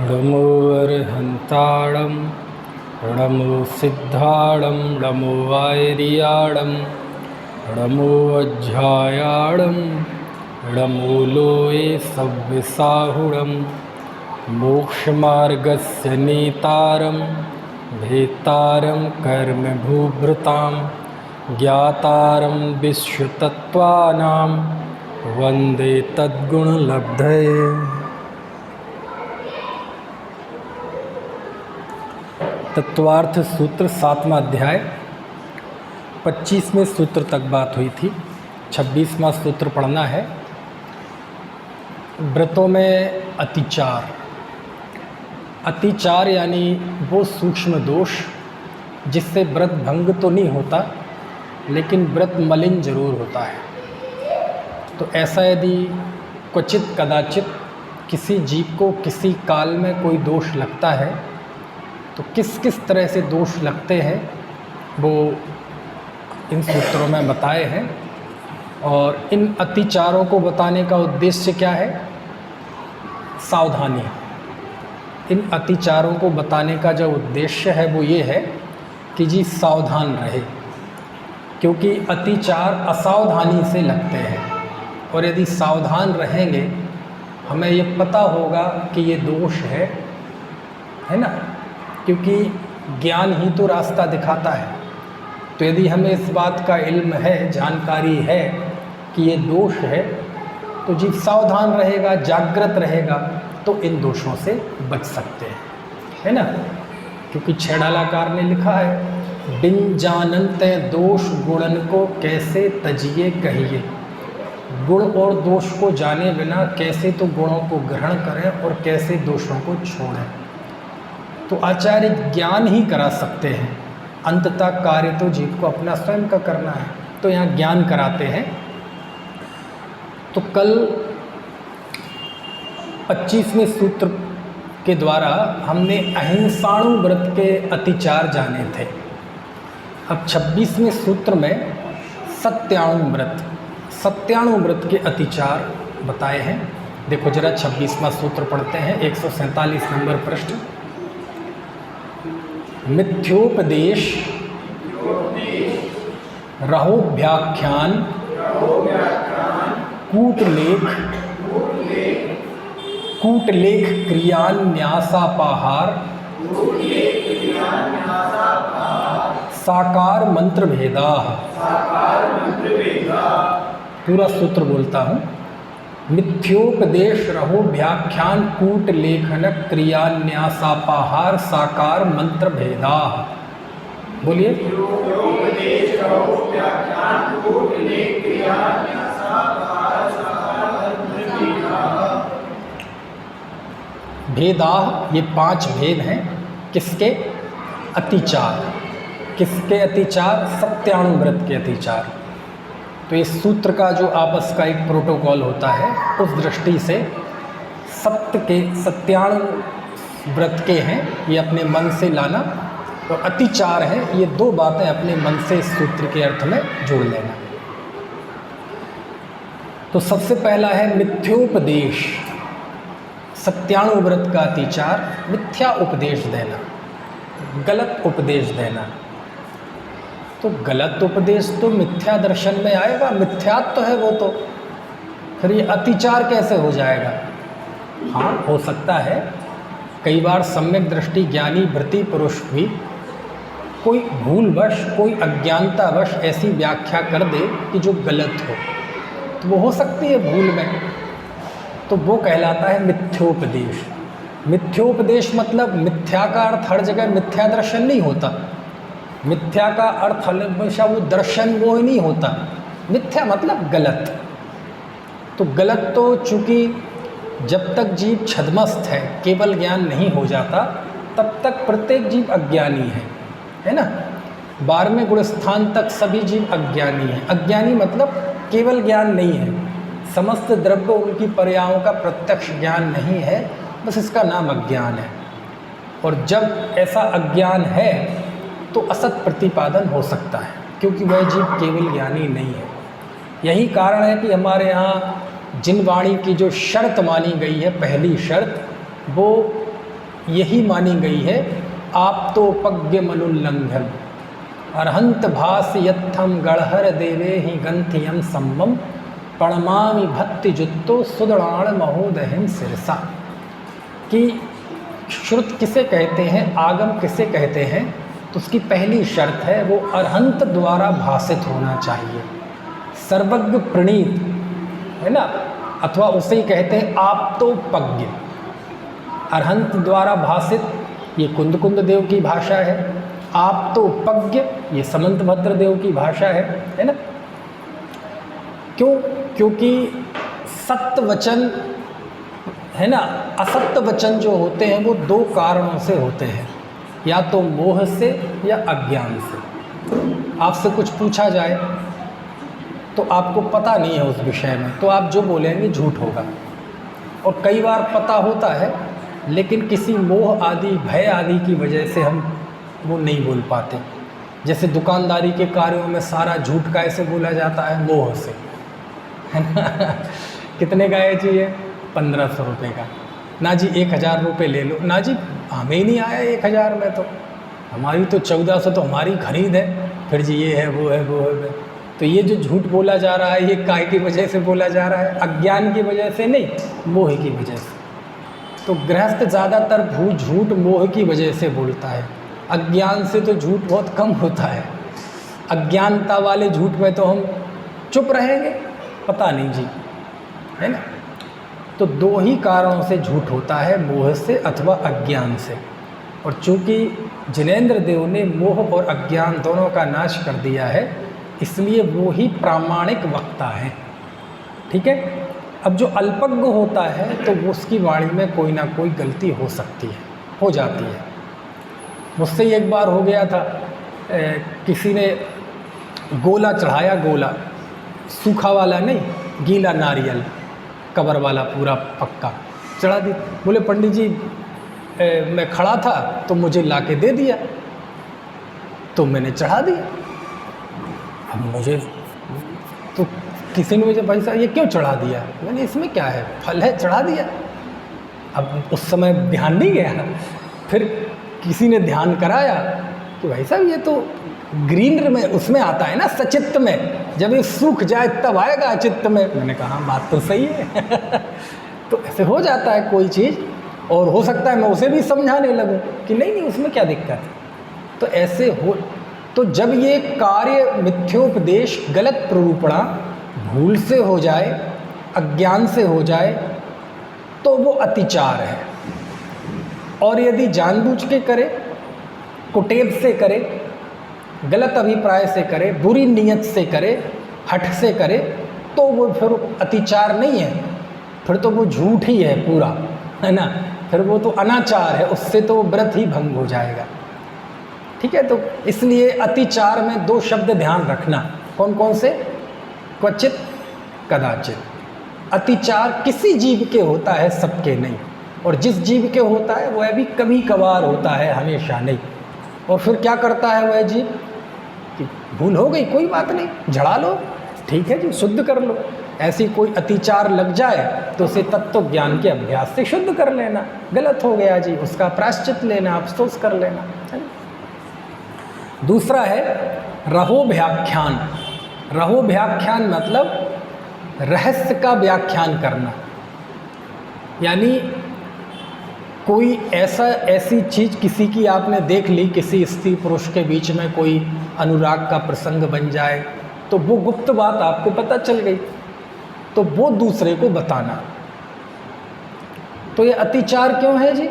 नमो अर्हन्ताणं नमो सिद्धाणं नमो वायरियाणं नमो अज्झायाणं नमो लोये सव्यसाहुणं मोक्षमार्गस्य नेतारं भेत्तारं कर्मभूभृतां ज्ञातारं विश्वतत्त्वानां वन्दे तद्गुणलब्धये। तत्वार्थ सूत्र 7वां अध्याय 25वें सूत्र तक बात हुई थी। 26वां सूत्र पढ़ना है। व्रतों में अतिचार। अतिचार यानी वो सूक्ष्म दोष जिससे व्रत भंग तो नहीं होता लेकिन व्रत मलिन जरूर होता है। तो ऐसा यदि क्वचित कदाचित किसी जीव को किसी काल में कोई दोष लगता है तो किस किस तरह से दोष लगते हैं वो इन सूत्रों में बताए हैं। और इन अतिचारों को बताने का उद्देश्य क्या है? सावधानी। इन अतिचारों को बताने का जो उद्देश्य है वो ये है कि जी सावधान रहे, क्योंकि अतिचार असावधानी से लगते हैं। और यदि सावधान रहेंगे हमें ये पता होगा कि ये दोष है ना, क्योंकि ज्ञान ही तो रास्ता दिखाता है। तो यदि हमें इस बात का इल्म है, जानकारी है कि ये दोष है, तो जीव सावधान रहेगा, जागृत रहेगा, तो इन दोषों से बच सकते हैं, है ना। क्योंकि छेड़ालाकार ने लिखा है, बिन जानते दोष गुणन को कैसे तजिए कहिए। गुण और दोष को जाने बिना कैसे तो गुणों को ग्रहण करें और कैसे दोषों को छोड़ें। तो आचार्य ज्ञान ही करा सकते हैं, अंततः कार्य तो जीव को अपना स्वयं का करना है। तो यहाँ ज्ञान कराते हैं। तो कल 25वें सूत्र के द्वारा हमने अहिंसाणु व्रत के अतिचार जाने थे। अब 26वें सूत्र में सत्याणु व्रत के अतिचार बताए हैं। देखो जरा 26वां सूत्र पढ़ते हैं, 147 नंबर पृष्ठ। मिथ्योपदेश रहोव्याख्यान कूटलेख क्रियान्यासापाहार साकार मंत्र भेदा। पूरा सूत्र बोलता हूँ। मिथ्योपदेश रहो व्याख्यान कूट लेखन क्रियान्यासापाहार साकार मंत्र भेदा। बोलिए। भेदा, ये 5 भेद हैं। किसके? अतिचार। किसके अतिचार? सत्याणु व्रत के अतिचार। तो इस सूत्र का जो आपस का एक प्रोटोकॉल होता है, उस दृष्टि से सत्याणु व्रत के हैं ये अपने मन से लाना, और अतिचार है ये 2 बातें अपने मन से इस सूत्र के अर्थ में जोड़ लेना। तो सबसे पहला है मिथ्योपदेश। सत्याणु व्रत का अतिचार मिथ्या उपदेश देना, गलत उपदेश देना। तो गलत उपदेश तो मिथ्या दर्शन में आएगा, मिथ्यात्व है वो। तो फिर ये अतिचार कैसे हो जाएगा? हाँ, हो सकता है कई बार सम्यक दृष्टि ज्ञानी वृत्ति पुरुष भी कोई भूलवश, कोई अज्ञानतावश ऐसी व्याख्या कर दे कि जो गलत हो, तो वो हो सकती है भूल में। तो वो कहलाता है मिथ्योपदेश। मिथ्योपदेश मतलब मिथ्या का अर्थ हर जगह मिथ्या दर्शन नहीं होता। मिथ्या का अर्थ हमेशा वो दर्शन वो ही नहीं होता। मिथ्या मतलब गलत। तो गलत तो चूँकि जब तक जीव छद्मस्त है, केवल ज्ञान नहीं हो जाता, तब तक प्रत्येक जीव अज्ञानी है ना। 12वें गुण स्थान तक सभी जीव अज्ञानी हैं। अज्ञानी मतलब केवल ज्ञान नहीं है, समस्त द्रव्य उनकी पर्यायों का प्रत्यक्ष ज्ञान नहीं है, बस इसका नाम अज्ञान है। और जब ऐसा अज्ञान है तो असत प्रतिपादन हो सकता है, क्योंकि वह जीव केवल ज्ञानी नहीं है। यही कारण है कि हमारे यहाँ जिन वाणी की जो शर्त मानी गई है, पहली शर्त, वो यही मानी गई है। आप तो पज्ञ मनुल्लंघन अर्हंत भास यत्थम गढ़हर देवे ही गंथियम सम्मम प्रणमामि भक्ति जुत्तो सुदृढ़ महोदहिम सिरसा। कि श्रुत किसे कहते हैं, आगम किसे कहते हैं, तो उसकी पहली शर्त है वो अर्हंत द्वारा भाषित होना चाहिए, सर्वज्ञ प्रणीत, है ना, अथवा उसे ही कहते हैं आप तो पज्ञ। अर्हंत द्वारा भाषित ये कुंद देव की भाषा है, आप तो पज्ञ ये समंतभद्र देव की भाषा है ना। क्यों? क्योंकि सत्य वचन, है ना, असत्य वचन जो होते हैं वो दो कारणों से होते हैं, या तो मोह से या अज्ञान से। आपसे कुछ पूछा जाए तो आपको पता नहीं है उस विषय में, तो आप जो बोलेंगे झूठ होगा। और कई बार पता होता है लेकिन किसी मोह आदि भय आदि की वजह से हम वो नहीं बोल पाते। जैसे दुकानदारी के कार्यों में सारा झूठ कैसे बोला जाता है, मोह से, है ना। कितने का है जी ये? 1500 रुपये का। ना जी 1000 रुपये ले लो। ना जी हमें ही नहीं आया 1000 में, तो हमारी तो 1400 तो हमारी खरीद है। फिर जी ये है वो है वो है। तो ये जो झूठ बोला जा रहा है ये काय की वजह से बोला जा रहा है? अज्ञान की वजह से नहीं, मोह की वजह से। तो गृहस्थ ज़्यादातर झूठ मोह की वजह से बोलता है, अज्ञान से तो झूठ बहुत कम होता है। अज्ञानता वाले झूठ में तो हम चुप रहेंगे, पता नहीं जी, है ना। तो दो ही कारणों से झूठ होता है, मोह से अथवा अज्ञान से। और चूँकि जिनेंद्र देव ने मोह और अज्ञान दोनों का नाश कर दिया है, इसलिए वो ही प्रामाणिक वक्ता है। ठीक है। अब जो अल्पज्ञ होता है तो उसकी वाणी में कोई ना कोई गलती हो सकती है, हो जाती है। मुझसे एक बार हो गया था, किसी ने गोला चढ़ाया, गोला सूखा वाला नहीं, गीला नारियल कबर वाला पूरा पक्का चढ़ा दी। बोले पंडित जी मैं खड़ा था तो मुझे लाके दे दिया, तो मैंने चढ़ा दिया। अब मुझे तो किसी ने मुझे भाई साहब ये क्यों चढ़ा दिया? मैंने इसमें क्या है, फल है, चढ़ा दिया। अब उस समय ध्यान नहीं गया, फिर किसी ने ध्यान कराया कि भाई साहब ये तो ग्रीनर में उसमें आता है ना, सचित्त में, जब ये सूख जाए तब आएगा अचित्त में। मैंने कहा बात तो सही है। तो ऐसे हो जाता है कोई चीज़, और हो सकता है मैं उसे भी समझाने लगूं कि नहीं नहीं उसमें क्या दिक्कत है। तो ऐसे हो, तो जब ये कार्य मिथ्योपदेश गलत प्ररूपणा भूल से हो जाए, अज्ञान से हो जाए, तो वो अतिचार है। और यदि जानबूझ के करे, कुटेव से करे, गलत अभिप्राय से करे, बुरी नीयत से करे, हठ से करे, तो वो फिर अतिचार नहीं है, फिर तो वो झूठ ही है पूरा, है ना। फिर वो तो अनाचार है, उससे तो व्रत ही भंग हो जाएगा। ठीक है। तो इसलिए अतिचार में दो शब्द ध्यान रखना। कौन कौन से? क्वचित, कदाचित। अतिचार किसी जीव के होता है, सबके नहीं। और जिस जीव के होता है वह भी कभी कभार होता है, हमेशा नहीं। और फिर क्या करता है वह जीव कि भूल हो गई, कोई बात नहीं, झड़ा लो, ठीक है जी, शुद्ध कर लो। ऐसी कोई अतिचार लग जाए तो उसे तत्व ज्ञान के अभ्यास से शुद्ध कर लेना। गलत हो गया जी, उसका प्रायश्चित लेना, अफसोस कर लेना, है ना। दूसरा है रहो व्याख्यान। रहो व्याख्यान मतलब रहस्य का व्याख्यान करना। यानी कोई ऐसी चीज़ किसी की आपने देख ली, किसी स्त्री पुरुष के बीच में कोई अनुराग का प्रसंग बन जाए, तो वो गुप्त बात आपको पता चल गई, तो वो दूसरे को बताना। तो ये अतिचार क्यों है जी?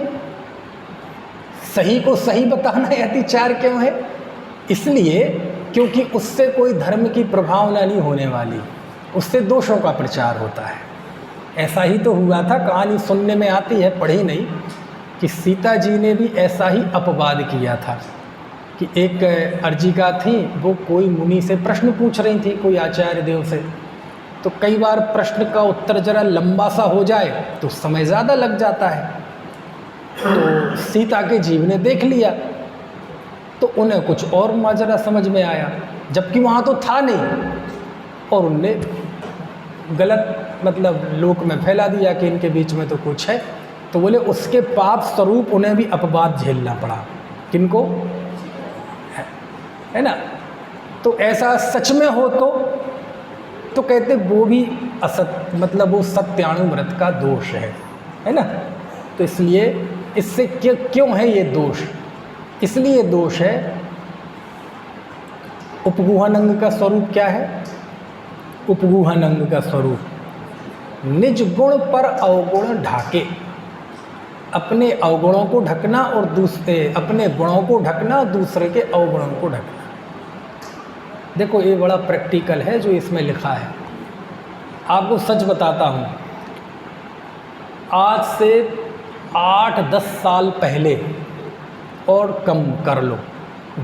सही को सही बताना ये अतिचार क्यों है? इसलिए क्योंकि उससे कोई धर्म की प्रभावना नहीं होने वाली, उससे दोषों का प्रचार होता है। ऐसा ही तो हुआ था, कहानी सुनने में आती है, पढ़ी नहीं, कि सीता जी ने भी ऐसा ही अपवाद किया था कि एक अर्जिका थी, वो कोई मुनि से प्रश्न पूछ रही थी, कोई आचार्य देव से। तो कई बार प्रश्न का उत्तर जरा लंबा सा हो जाए तो समय ज़्यादा लग जाता है। तो सीता के जीव ने देख लिया, तो उन्हें कुछ और माजरा समझ में आया, जबकि वहाँ तो था नहीं, और उनने गलत मतलब लोक में फैला दिया कि इनके बीच में तो कुछ है। तो बोले उसके पाप स्वरूप उन्हें भी अपवाद झेलना पड़ा। किनको? है ना। तो ऐसा सच में हो तो कहते वो भी असत, मतलब वो सत्यानुव्रत का दोष है ना। तो इसलिए इससे क्यों है ये दोष? इसलिए दोष है, उपगूहन अंग का स्वरूप क्या है? उपगूहन अंग का स्वरूप निज गुण पर अवगुण ढाके, अपने अवगुणों को ढकना और दूसरे अपने गुणों को ढकना, दूसरे के अवगुणों को ढकना। देखो ये बड़ा प्रैक्टिकल है जो इसमें लिखा है। आपको सच बताता हूँ, आज से 8-10 साल पहले और कम कर लो,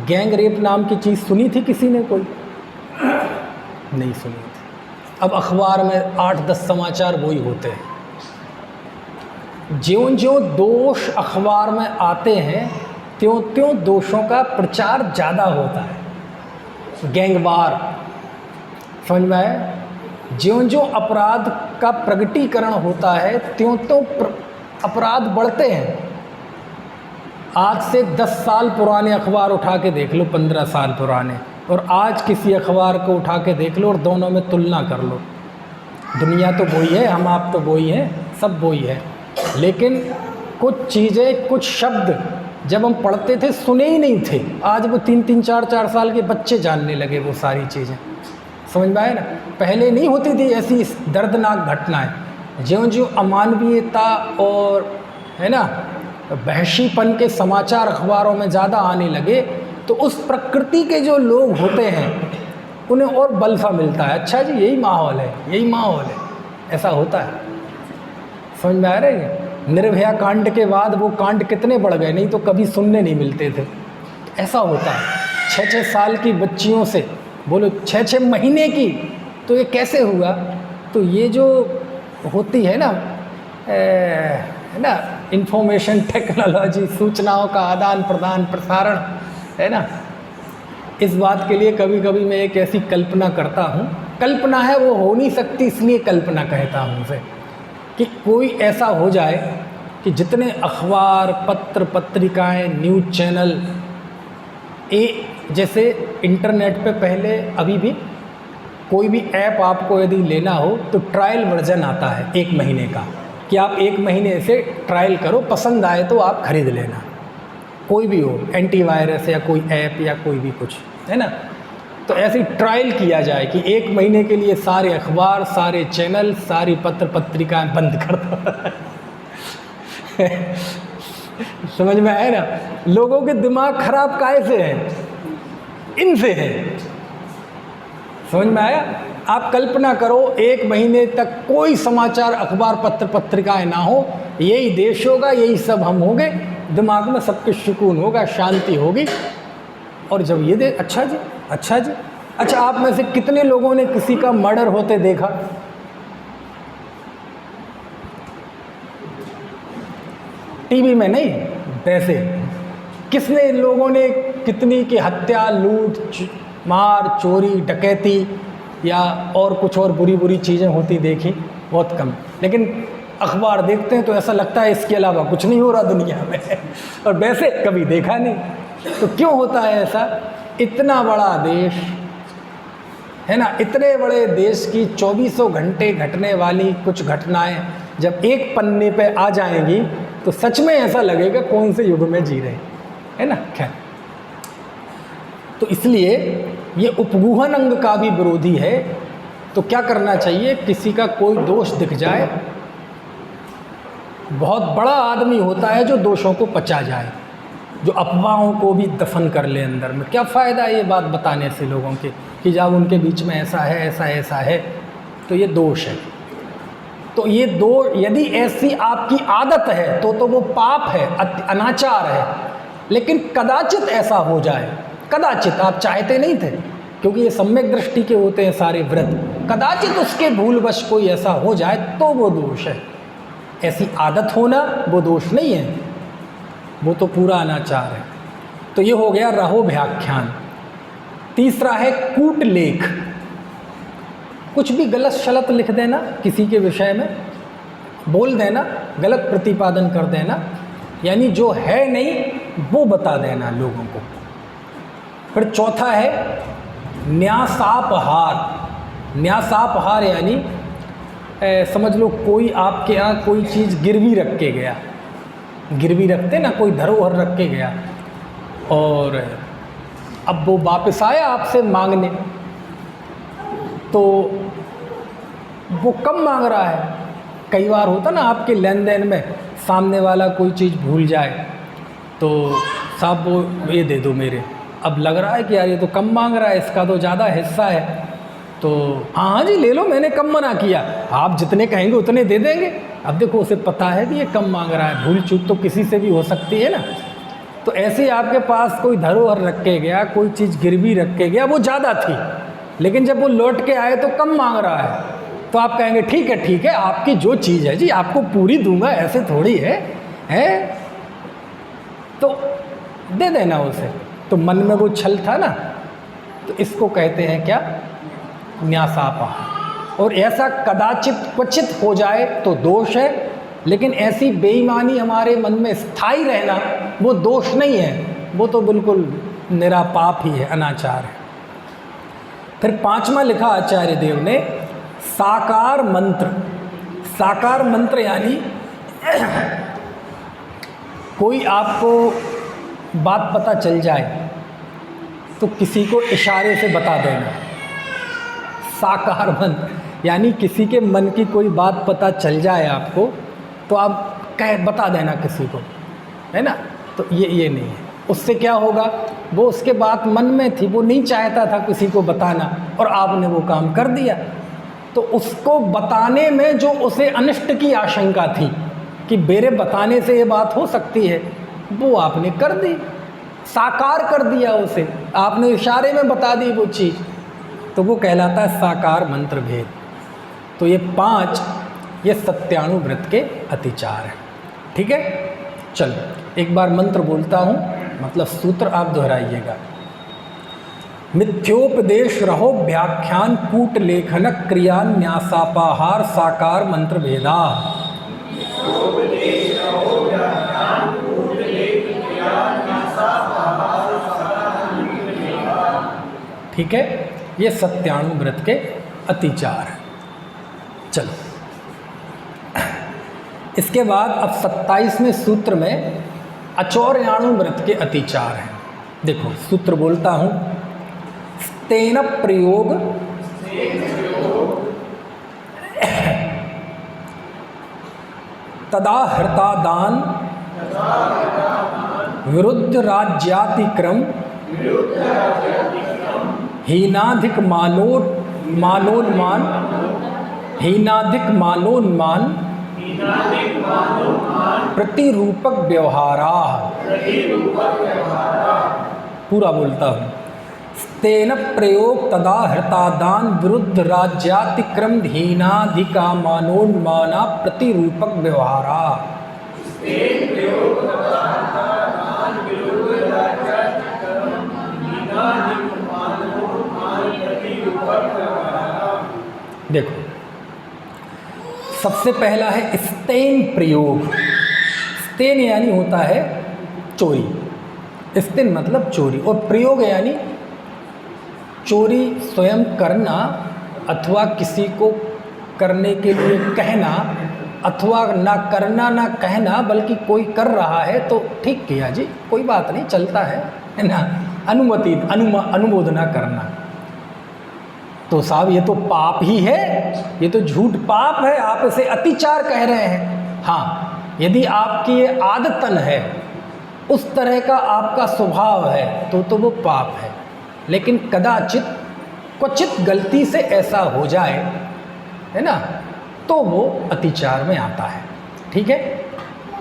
गैंग रेप नाम की चीज़ सुनी थी किसी ने? कोई नहीं सुनी थी। अब अखबार में 8-10 समाचार वही होते हैं। ज्यों-ज्यों दोष अखबार में आते हैं त्यों-त्यों दोषों का प्रचार ज़्यादा होता है। गैंगवार, समझ में आया? ज्यों-ज्यों अपराध का प्रगटीकरण होता है त्यों-त्यों अपराध बढ़ते हैं। आज से 10 साल पुराने अखबार उठा के देख लो, 15 साल पुराने, और आज किसी अखबार को उठा के देख लो और दोनों में तुलना कर लो। दुनिया तो वही है, हम आप तो वही हैं, सब वही है, लेकिन कुछ चीज़ें, कुछ शब्द जब हम पढ़ते थे सुने ही नहीं थे, आज वो 3-3, 4-4 साल के बच्चे जानने लगे वो सारी चीज़ें। समझ में आए ना? पहले नहीं होती थी ऐसी दर्दनाक घटनाएं। ज्यों-ज्यों अमानवीयता और है ना बहशीपन के समाचार अखबारों में ज़्यादा आने लगे, तो उस प्रकृति के जो लोग होते हैं उन्हें और बल सा मिलता है। अच्छा जी, यही माहौल है, यही माहौल है, ऐसा होता है। समझ में आ रहा है? निर्भया कांड के बाद वो कांड कितने बढ़ गए, नहीं तो कभी सुनने नहीं मिलते थे। ऐसा होता है। 6-6 साल की बच्चियों से बोलो 6-6 महीने की, तो ये कैसे हुआ? तो ये जो होती है ना इंफॉर्मेशन टेक्नोलॉजी, सूचनाओं का आदान प्रदान प्रसारण, है ना, इस बात के लिए कभी कभी मैं एक ऐसी कल्पना करता हूँ। कल्पना है, वो हो नहीं सकती, इसलिए कल्पना कहता हूँ उसे, कि कोई ऐसा हो जाए कि जितने अखबार, पत्र पत्रिकाएं, न्यूज़ चैनल, जैसे इंटरनेट पे पहले, अभी भी कोई भी ऐप आपको यदि लेना हो तो ट्रायल वर्जन आता है 1 महीने का, कि आप 1 महीने से ट्रायल करो, पसंद आए तो आप खरीद लेना। कोई भी हो, एंटीवायरस या कोई ऐप या कोई भी कुछ, है ना। तो ऐसे ट्रायल किया जाए कि 1 महीने के लिए सारे अखबार, सारे चैनल, सारी पत्र पत्रिकाएं बंद कर दो। समझ में आया ना? लोगों के दिमाग खराब काहे से हैं? इनसे है। समझ में आया? आप कल्पना करो 1 महीने तक कोई समाचार, अखबार, पत्र पत्रिकाएं ना हो, यही देश होगा, यही सब हम होंगे, दिमाग में सबके सुकून होगा, शांति होगी। और जब ये अच्छा जी, अच्छा जी, अच्छा, आप में से कितने लोगों ने किसी का मर्डर होते देखा? टीवी में नहीं, वैसे किसने लोगों ने कितनी की हत्या, लूट, मार, चोरी, डकैती या और कुछ और बुरी बुरी चीज़ें होती देखी? बहुत कम। लेकिन अखबार देखते हैं तो ऐसा लगता है इसके अलावा कुछ नहीं हो रहा दुनिया में। और वैसे कभी देखा नहीं। तो क्यों होता है ऐसा? इतना बड़ा देश है ना, इतने बड़े देश की 24 घंटे घटने वाली कुछ घटनाएं जब एक पन्ने पे आ जाएंगी तो सच में ऐसा लगेगा कौन से युग में जी रहे हैं, है ना। खैर, तो इसलिए ये उपगूहन अंग का भी विरोधी है। तो क्या करना चाहिए? किसी का कोई दोष दिख जाए, बहुत बड़ा आदमी होता है जो दोषों को पचा जाए, जो अफवाहों को भी दफन कर ले अंदर में। क्या फ़ायदा ये बात बताने से लोगों के कि जब उनके बीच में ऐसा है, ऐसा ऐसा है, तो ये दोष है। तो ये यदि ऐसी आपकी आदत है तो वो पाप है, अनाचार है। लेकिन कदाचित ऐसा हो जाए, कदाचित, आप चाहते नहीं थे, क्योंकि ये सम्यक दृष्टि के होते हैं सारे व्रत, कदाचित उसके भूलवश कोई ऐसा हो जाए तो वो दोष है। ऐसी आदत होना वो दोष नहीं है, वो तो पूरा अनाचार है। तो ये हो गया रहोभ्याख्यान। तीसरा है कूटलेख। कुछ भी गलत शलत लिख देना किसी के विषय में, बोल देना, गलत प्रतिपादन कर देना, यानी जो है नहीं वो बता देना लोगों को। फिर चौथा है न्यासापहार। न्यासापहार यानी समझ लो कोई आपके यहाँ कोई चीज़ गिरवी रख के गया, गिरवी रखते ना, कोई धरोहर रख के गया और अब वो वापस आया आपसे मांगने, तो वो कम मांग रहा है। कई बार होता ना आपके लेन देन में, सामने वाला कोई चीज़ भूल जाए तो साहब वो ये दे दो मेरे, अब लग रहा है कि यार ये तो कम मांग रहा है, इसका तो ज़्यादा हिस्सा है, तो हाँ जी ले लो, मैंने कम मना किया, आप जितने कहेंगे उतने दे देंगे। अब देखो उसे पता है कि ये कम मांग रहा है, भूल चूक तो किसी से भी हो सकती है ना। तो ऐसे आपके पास कोई धरोहर रख के गया, कोई चीज़ गिरवी रख के गया, वो ज़्यादा थी, लेकिन जब वो लौट के आए तो कम मांग रहा है, तो आप कहेंगे ठीक है आपकी जो चीज़ है जी आपको पूरी दूंगा, ऐसे थोड़ी है तो दे देना उसे। तो मन में वो छल था ना, तो इसको कहते हैं क्या, न्यासापहार। और ऐसा कदाचित क्वचित हो जाए तो दोष है, लेकिन ऐसी बेईमानी हमारे मन में स्थायी रहना वो दोष नहीं है, वो तो बिल्कुल निरा पाप ही है, अनाचार है। फिर पांचवा लिखा आचार्य देव ने साकार मंत्र। साकार मंत्र यानी कोई आपको बात पता चल जाए तो किसी को इशारे से बता देना। साकार मंत्र यानी किसी के मन की कोई बात पता चल जाए आपको तो आप बता देना किसी को, है ना। तो ये नहीं है। उससे क्या होगा, वो उसके बात मन में थी, वो नहीं चाहता था किसी को बताना और आपने वो काम कर दिया, तो उसको बताने में जो उसे अनिष्ट की आशंका थी कि मेरे बताने से ये बात हो सकती है, वो आपने कर दी, साकार कर दिया उसे, आपने इशारे में बता दी वो चीज़, तो वो कहलाता है साकार मंत्र भेद। तो ये 5 ये सत्यानुव्रत के अतिचार हैं। ठीक है, चलो एक बार मंत्र बोलता हूँ, मतलब सूत्र आप दोहराइएगा। मिथ्योपदेश रहो व्याख्यान कूट लेखन क्रिया न्यासापाहार साकार मंत्र भेदा। ठीक है, ये सत्यानुव्रत के अतिचार हैं। चलो इसके बाद अब 27वें सूत्र में अचौर्यानुव्रत के अतिचार हैं। देखो सूत्र बोलता हूँ, तेन प्रयोग तदा हृतादान विरुद्ध राज्यातिक्रम हीनाधिक मालोन्मान प्रतिरूपक व्यवहारा। पूरा बोलता हूँ, तेन प्रयोग तदा हृतादान विरुद्ध राज्यातिक्रम हीनाधिका मानोन्माना प्रतिरूपक व्यवहारा। देखो सबसे पहला है स्तेन प्रयोग। स्तेन यानी होता है चोरी, स्तेन मतलब चोरी, और प्रयोग यानी चोरी स्वयं करना अथवा किसी को करने के लिए कहना, अथवा ना करना ना कहना, बल्कि कोई कर रहा है तो ठीक किया जी, कोई बात नहीं, चलता है ना, अनुमोदना करना। तो साहब ये तो पाप ही है, ये तो झूठ पाप है, आप इसे अतिचार कह रहे हैं। हाँ, यदि आपकी ये आदतन है, उस तरह का आपका स्वभाव है तो वो पाप है, लेकिन कदाचित क्वचित गलती से ऐसा हो जाए, है ना, तो वो अतिचार में आता है। ठीक है,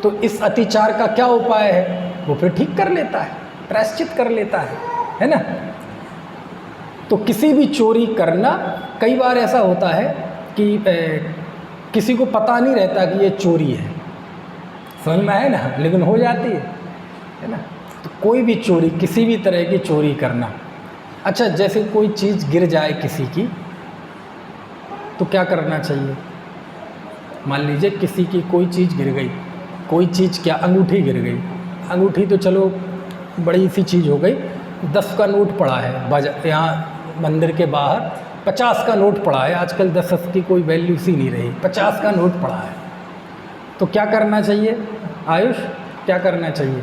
तो इस अतिचार का क्या उपाय है, वो फिर ठीक कर लेता है, प्रायश्चित कर लेता है ना। तो किसी भी चोरी करना, कई बार ऐसा होता है कि किसी को पता नहीं रहता कि ये चोरी है, समझ में है ना, लेकिन हो जाती है ना। तो कोई भी चोरी, किसी भी तरह की चोरी करना, अच्छा जैसे कोई चीज़ गिर जाए किसी की, तो क्या करना चाहिए, मान लीजिए किसी की कोई चीज़ गिर गई, कोई चीज़ क्या, अंगूठी गिर गई, अंगूठी तो चलो बड़ी सी चीज़ हो गई, 10 का नोट पड़ा है बाजार, यहाँ मंदिर के बाहर 50 का नोट पड़ा है, आजकल 10 की कोई वैल्यू सी नहीं रही, 50 का नोट पड़ा है, तो क्या करना चाहिए आयुष, क्या करना चाहिए?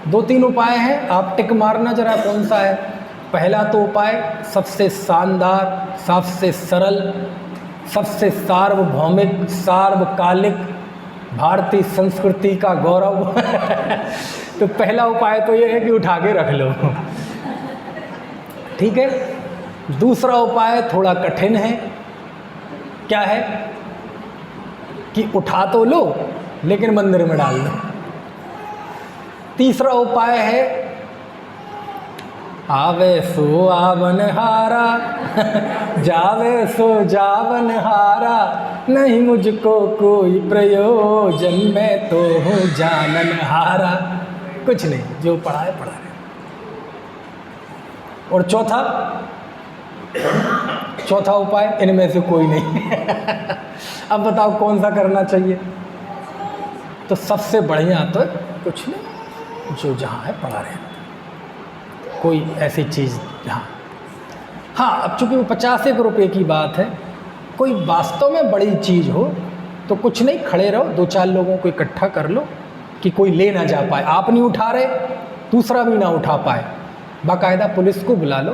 2-3 उपाय हैं, आप टिक मारना जरा कौन सा है। पहला तो उपाय सबसे शानदार, सबसे सरल, सबसे सार्वभौमिक, सार्वकालिक, भारतीय संस्कृति का गौरव तो पहला उपाय तो ये है कि उठा के रख लो, ठीक है। दूसरा उपाय थोड़ा कठिन है, क्या है कि उठा तो लो लेकिन मंदिर में डाल दो। तीसरा उपाय है आवे सो आवन हारा जावे सो जावन हारा, नहीं मुझको कोई प्रयोजन, मैं तो हूँ जानन हारा। कुछ नहीं, जो पढ़ा है पढ़ा है। और चौथा उपाय इनमें से कोई नहीं अब बताओ कौन सा करना चाहिए? तो सबसे बढ़िया तो कुछ नहीं, जो जहाँ है पढ़ा रहे, कोई ऐसी चीज़ जहाँ, हाँ अब चूँकि वो 50 रुपये की बात है, कोई वास्तव में बड़ी चीज़ हो तो कुछ नहीं, खड़े रहो, 2-4 लोगों को इकट्ठा कर लो कि कोई ले ना जा पाए, आप नहीं उठा रहे दूसरा भी ना उठा पाए, बाकायदा पुलिस को बुला लो,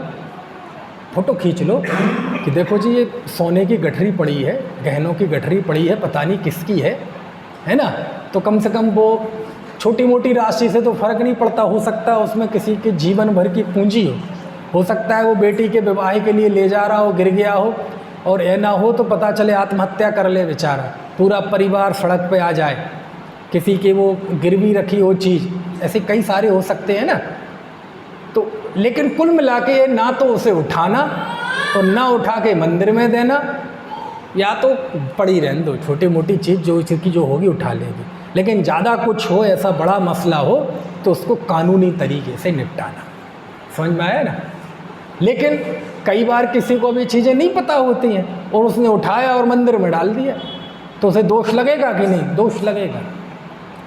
फ़ोटो खींच लो कि देखो जी ये सोने की गठरी पड़ी है, गहनों की गठरी पड़ी है, पता नहीं किसकी है ना। तो कम से कम वो छोटी मोटी राशि से तो फ़र्क नहीं पड़ता, हो सकता है उसमें किसी के जीवन भर की पूंजी हो सकता है वो बेटी के विवाह के लिए ले जा रहा हो, गिर गया हो, और ये ना हो तो पता चले आत्महत्या कर ले बेचारा, पूरा परिवार सड़क पे आ जाए, किसी की वो गिरवी रखी हो चीज़, ऐसे कई सारे हो सकते हैं ना। तो लेकिन कुल मिला के ना तो उसे उठाना और ना उठा के मंदिर में देना, या तो पड़ी रहने दो, छोटी मोटी चीज़ जो इसकी जो होगी उठा लेगी, लेकिन ज़्यादा कुछ हो, ऐसा बड़ा मसला हो तो उसको कानूनी तरीके से निपटाना। समझ में आया ना। लेकिन कई बार किसी को भी चीज़ें नहीं पता होती हैं और उसने उठाया और मंदिर में डाल दिया, तो उसे दोष लगेगा कि नहीं? दोष लगेगा।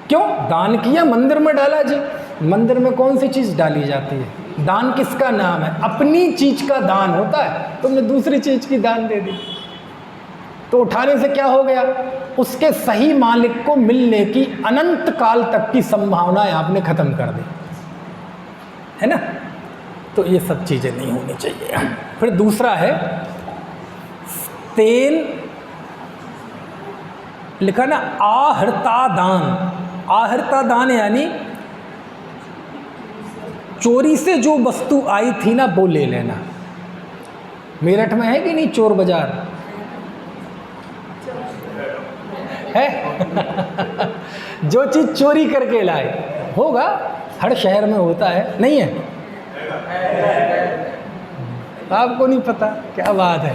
क्यों? दान किया, मंदिर में डाला जी। मंदिर में कौन सी चीज़ डाली जाती है? दान किसका नाम है? अपनी चीज़ का दान होता है, तुमने दूसरी चीज़ की दान दे दी, तो उठाने से क्या हो गया? उसके सही मालिक को मिलने की अनंत काल तक की संभावनाएं आपने खत्म कर दी, है ना। तो ये सब चीज़ें नहीं होनी चाहिए। फिर दूसरा है तेल, लिखा ना आहृता दान। आहृता दान यानी चोरी से जो वस्तु आई थी ना वो ले लेना। मेरठ में है कि नहीं चोर बाजार है जो चीज़ चोरी करके लाए, होगा, हर शहर में होता है, नहीं है? आपको नहीं पता? क्या बात है,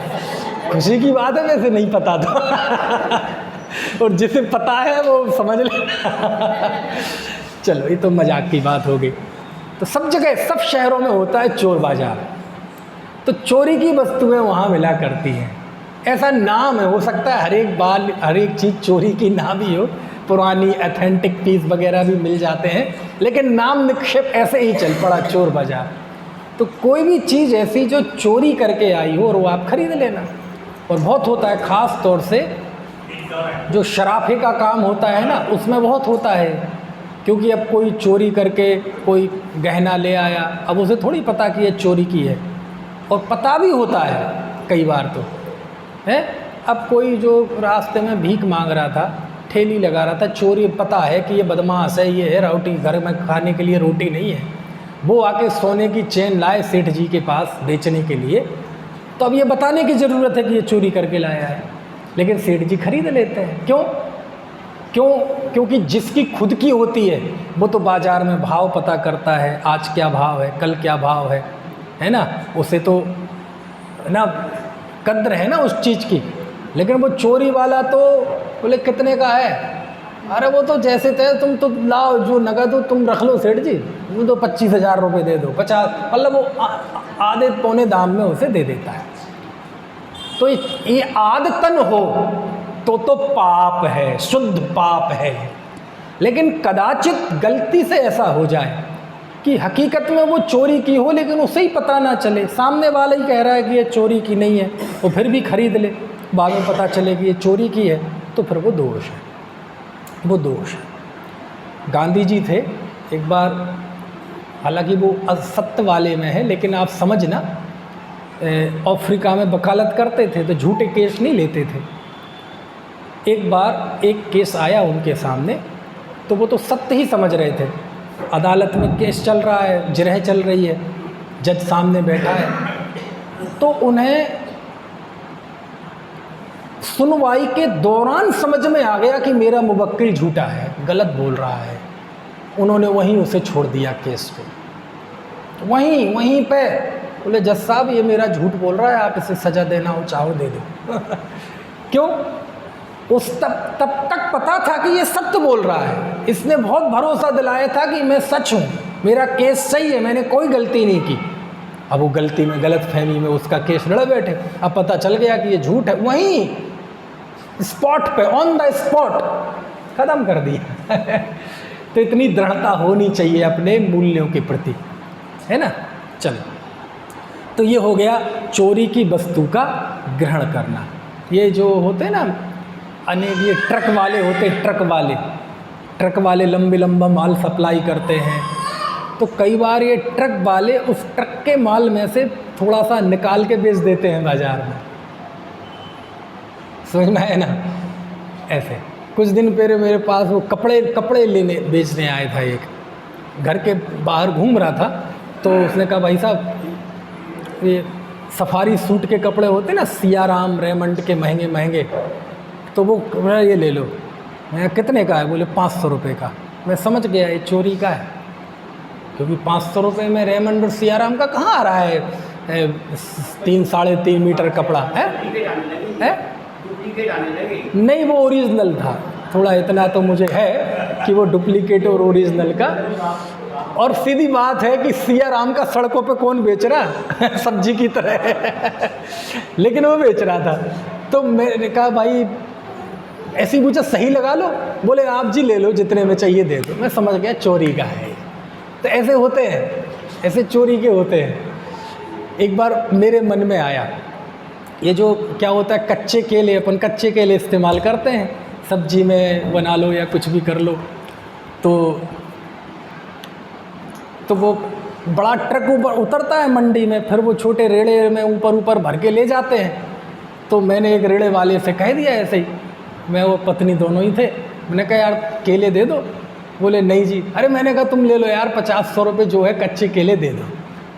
खुशी की बात है। वैसे नहीं पता तो और जिसे पता है वो समझ ले चलो ये तो मजाक की बात हो गई। तो सब जगह, सब शहरों में होता है चोर बाजार, तो चोरी की वस्तुएं वहाँ मिला करती हैं। ऐसा नाम है, हो सकता है हर एक चीज़ चोरी की ना भी हो, पुरानी ऑथेंटिक पीस वगैरह भी मिल जाते हैं, लेकिन नाम निक्षेप ऐसे ही चल पड़ा चोर बाजार। तो कोई भी चीज़ ऐसी जो चोरी करके आई हो और वो आप खरीद लेना। और बहुत होता है, ख़ास तौर से जो शराफे का काम होता है ना, उसमें बहुत होता है, क्योंकि अब कोई चोरी करके कोई गहना ले आया, अब उसे थोड़ी पता कि ये चोरी की है, और पता भी होता है कई बार तो है। अब कोई जो रास्ते में भीख मांग रहा था, ठेली लगा रहा था, चोरी पता है कि ये बदमाश है, ये है राउटी, घर में खाने के लिए रोटी नहीं है, वो आके सोने की चेन लाए सेठ जी के पास बेचने के लिए, तो अब ये बताने की ज़रूरत है कि ये चोरी करके लाया है, लेकिन सेठ जी खरीद लेते हैं। क्योंकि जिसकी खुद की होती है वो तो बाज़ार में भाव पता करता है, आज क्या भाव है, कल क्या भाव है ना, उसे तो ना कद्र है ना उस चीज़ की। लेकिन वो चोरी वाला तो बोले कितने का है, अरे वो तो जैसे तैसे तुम तो लाओ, जो नगद हो तुम रख लो सेठ जी, वो तो 25,000 रुपये दे दो, 50, मतलब वो आधे पौने दाम में उसे दे देता है। तो ये आदतन हो तो पाप है, शुद्ध पाप है। लेकिन कदाचित गलती से ऐसा हो जाए कि हकीकत में वो चोरी की हो लेकिन उसे ही पता ना चले, सामने वाला ही कह रहा है कि ये चोरी की नहीं है, वो फिर भी खरीद ले, बाद में पता चले कि ये चोरी की है, तो फिर वो दोष है, वो दोष है। गांधी जी थे एक बार, हालांकि वो असत्य वाले में है, लेकिन आप समझना, अफ्रीका में वकालत करते थे तो झूठे केस नहीं लेते थे। एक बार एक केस आया उनके सामने, तो वो तो सत्य ही समझ रहे थे, अदालत में केस चल रहा है, जिरह चल रही है, जज सामने बैठा है, तो उन्हें सुनवाई के दौरान समझ में आ गया कि मेरा मुवक्किल झूठा है, गलत बोल रहा है। उन्होंने वहीं उसे छोड़ दिया केस को, वहीं पे बोले जज साहब ये मेरा झूठ बोल रहा है, आप इसे सज़ा देना हो चाहो दे दो। क्यों? उस तब तक पता था कि ये सत्य बोल रहा है, इसने बहुत भरोसा दिलाया था कि मैं सच हूँ, मेरा केस सही है, मैंने कोई गलती नहीं की। अब वो गलती में, गलत फहमी में उसका केस लड़ बैठे, अब पता चल गया कि ये झूठ है, वहीं स्पॉट पे, ऑन द स्पॉट ख़त्म कर दिया। तो इतनी दृढ़ता होनी चाहिए अपने मूल्यों के प्रति, है ना। चलो, तो ये हो गया चोरी की वस्तु का ग्रहण करना। ये जो होते हैं ना अनेक, ये ट्रक वाले होते, ट्रक वाले लंबा माल सप्लाई करते हैं, तो कई बार ये ट्रक वाले उस ट्रक के माल में से थोड़ा सा निकाल के बेच देते हैं बाज़ार में, समझ में है ना। ऐसे कुछ दिन पहले मेरे पास वो कपड़े लेने बेचने आया था, एक घर के बाहर घूम रहा था, तो उसने कहा भाई साहब ये सफारी सूट के कपड़े होते ना, सियाराम रेमंड के महंगे, तो वो ये ले लो। मैं कितने का है? बोले 500 रुपये का। मैं समझ गया ये चोरी का है, क्योंकि 500 रुपये में रेमंड और सियाराम का कहाँ आ रहा है 3-3.5 मीटर कपड़ा है? नहीं, वो ओरिजिनल था। थोड़ा इतना तो मुझे है कि वो डुप्लीकेट और ओरिजिनल का। और सीधी बात है कि सियाराम का सड़कों पे कौन बेच रहा सब्जी की तरह लेकिन वो बेच रहा था। तो मैंने कहा भाई ऐसी पूछा सही लगा लो? बोले आप जी ले लो, जितने में चाहिए दे दो। मैं समझ गया चोरी का है। तो ऐसे होते हैं, ऐसे चोरी के होते हैं। एक बार मेरे मन में आया, ये जो क्या होता है कच्चे केले, अपन कच्चे केले इस्तेमाल करते हैं, सब्जी में बना लो या कुछ भी कर लो, तो वो बड़ा ट्रक ऊपर उतरता है मंडी में, फिर वो छोटे रेड़े में ऊपर भर के ले जाते हैं। तो मैंने एक रेड़े वाले से कह दिया ऐसे ही, मैं वो पत्नी दोनों ही थे, मैंने कहा यार केले दे दो। बोले नहीं जी। अरे मैंने कहा तुम ले लो यार, 50-100 रुपये जो है कच्चे केले दे दो।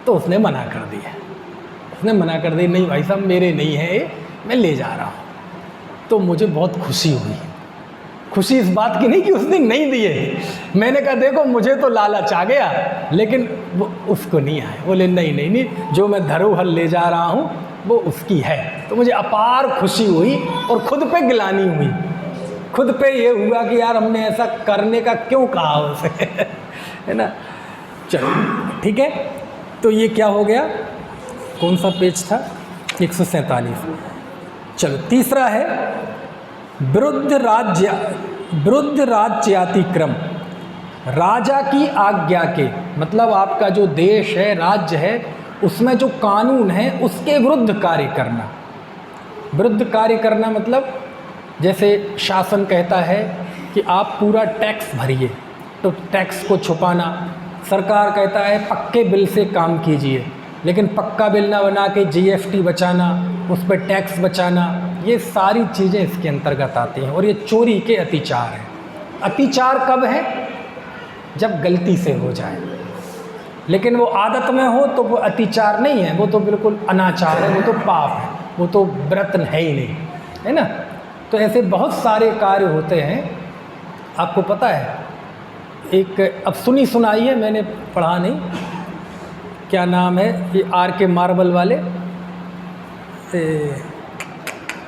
तो उसने मना कर दिया, नहीं भाई साहब मेरे नहीं है ये, मैं ले जा रहा हूँ। तो मुझे बहुत खुशी हुई, खुशी इस बात की नहीं कि उसने नहीं दिए, मैंने कहा देखो मुझे तो लालच आ गया, लेकिन वो उसको नहीं आए। बोले नहीं, जो मैं धरोहर ले जा रहा हूँ वो उसकी है। तो मुझे अपार खुशी हुई और खुद पे गिलानी हुई, खुद पे ये हुआ कि यार हमने ऐसा करने का क्यों कहा उसे है ना। चलो ठीक है, तो ये क्या हो गया, कौन सा पेज था? 147। चलो तीसरा है विरुद्ध राज्यातिक्रम। राजा की आज्ञा के, मतलब आपका जो देश है, राज्य है, उसमें जो कानून है उसके विरुद्ध कार्य करना। विरुद्ध कार्य करना मतलब जैसे शासन कहता है कि आप पूरा टैक्स भरिए, तो टैक्स को छुपाना। सरकार कहता है पक्के बिल से काम कीजिए, लेकिन पक्का बिल ना बना के जीएसटी बचाना, उस पर टैक्स बचाना, ये सारी चीज़ें इसके अंतर्गत आती हैं। और ये चोरी के अतिचार हैं। अतिचार कब है? जब गलती से हो जाए, लेकिन वो आदत में हो तो वो अतिचार नहीं है, वो तो बिल्कुल अनाचार है, वो तो पाप है, वो तो व्रत है ही नहीं, है ना। तो ऐसे बहुत सारे कार्य होते हैं। आपको पता है एक, अब सुनी सुनाई है, मैंने पढ़ा नहीं, क्या नाम है ये आर.के. मार्बल वाले,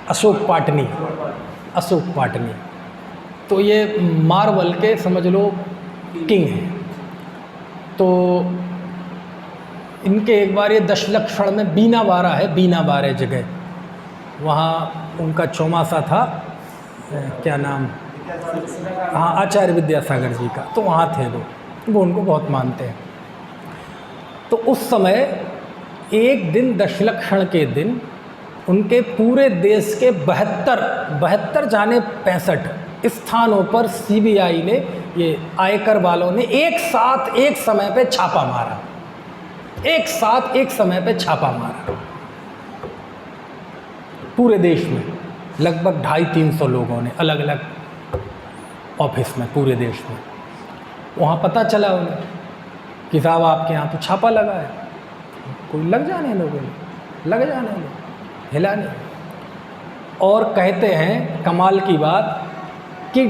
अशोक पाटनी। तो ये मार्बल के समझ लो किंग हैं। तो इनके एक बार ये दशलक्षण में बीना बारा जगह, वहाँ उनका चौमासा था। क्या नाम, हाँ आचार्य विद्यासागर जी का, तो वहाँ थे वो उनको बहुत मानते हैं। तो उस समय एक दिन दशलक्षण के दिन उनके पूरे देश के 72 जाने 65 स्थानों पर सीबीआई ने, ये आयकर वालों ने एक साथ एक समय पे छापा मारा, एक साथ एक समय पे छापा मारा पूरे देश में। लगभग 250-300 लोगों ने अलग अलग ऑफिस में पूरे देश में। वहाँ पता चला उन्हें कि साहब आपके यहाँ तो छापा लगा है, कोई लग जाने लोगों ने, लग जाने लो, हिला नहीं। और कहते हैं कमाल की बात कि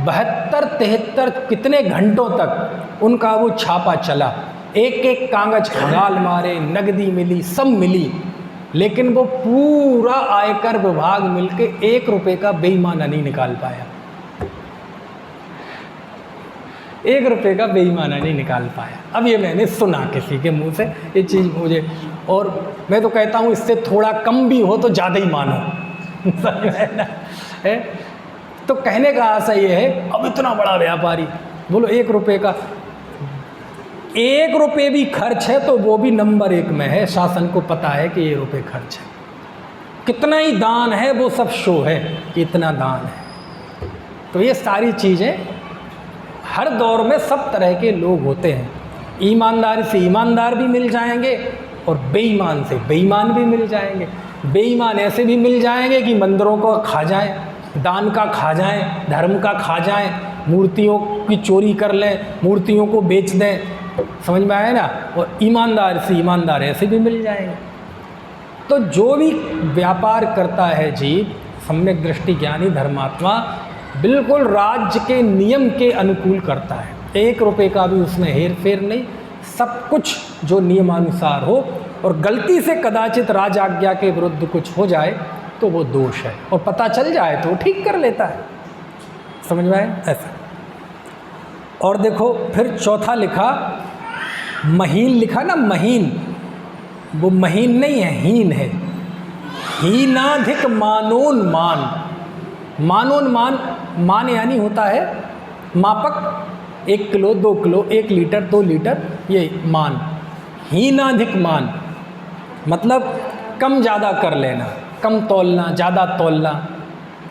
72-73 कितने घंटों तक उनका वो छापा चला, एक एक कागज खंगाल मारे, नकदी मिली, सब मिली, लेकिन वो पूरा आयकर विभाग मिलके 1 रुपये का बेईमाना नहीं निकाल पाया, 1 रुपये का बेईमाना नहीं निकाल पाया। अब ये मैंने सुना किसी के मुंह से ये चीज़ मुझे, और मैं तो कहता हूँ इससे थोड़ा कम भी हो तो ज़्यादा ही मानो है। तो कहने का आशा ये है, अब इतना बड़ा व्यापारी, बोलो 1 रुपये का, 1 रुपये भी खर्च है तो वो भी नंबर 1 में है, शासन को पता है कि 1 रुपये खर्च है। कितना ही दान है वो सब शो है कि इतना दान है। तो ये सारी चीज़ें, हर दौर में सब तरह के लोग होते हैं, ईमानदार से ईमानदार भी मिल जाएंगे और बेईमान से बेईमान भी मिल जाएंगे। बेईमान ऐसे भी मिल जाएंगे कि मंदिरों को खा जाएं, दान का खा जाएं, धर्म का खा जाएं, मूर्तियों की चोरी कर लें, मूर्तियों को बेच दें, समझ में आया ना। और ईमानदार से ईमानदार ऐसे भी मिल जाएंगे। तो जो भी व्यापार करता है जीव, सम्यक दृष्टि ज्ञानी धर्मात्मा, बिल्कुल राज्य के नियम के अनुकूल करता है, 1 रुपये का भी उसमें हेर फेर नहीं, सब कुछ जो नियमानुसार हो। और गलती से कदाचित राजाज्ञा के विरुद्ध कुछ हो जाए तो वो दोष है, और पता चल जाए तो ठीक कर लेता है, समझ में आए ऐसा। और देखो फिर चौथा लिखा, महीन लिखा ना, महीन, वो महीन नहीं है, हीन है। हीनाधिक मानोन्मान, मानोन्मान, मान यानी होता है मापक, 1 किलो 2 किलो 1 लीटर 2 लीटर, ये मान। हीनाधिक मान मतलब कम ज़्यादा कर लेना, कम तौलना, ज़्यादा तौलना,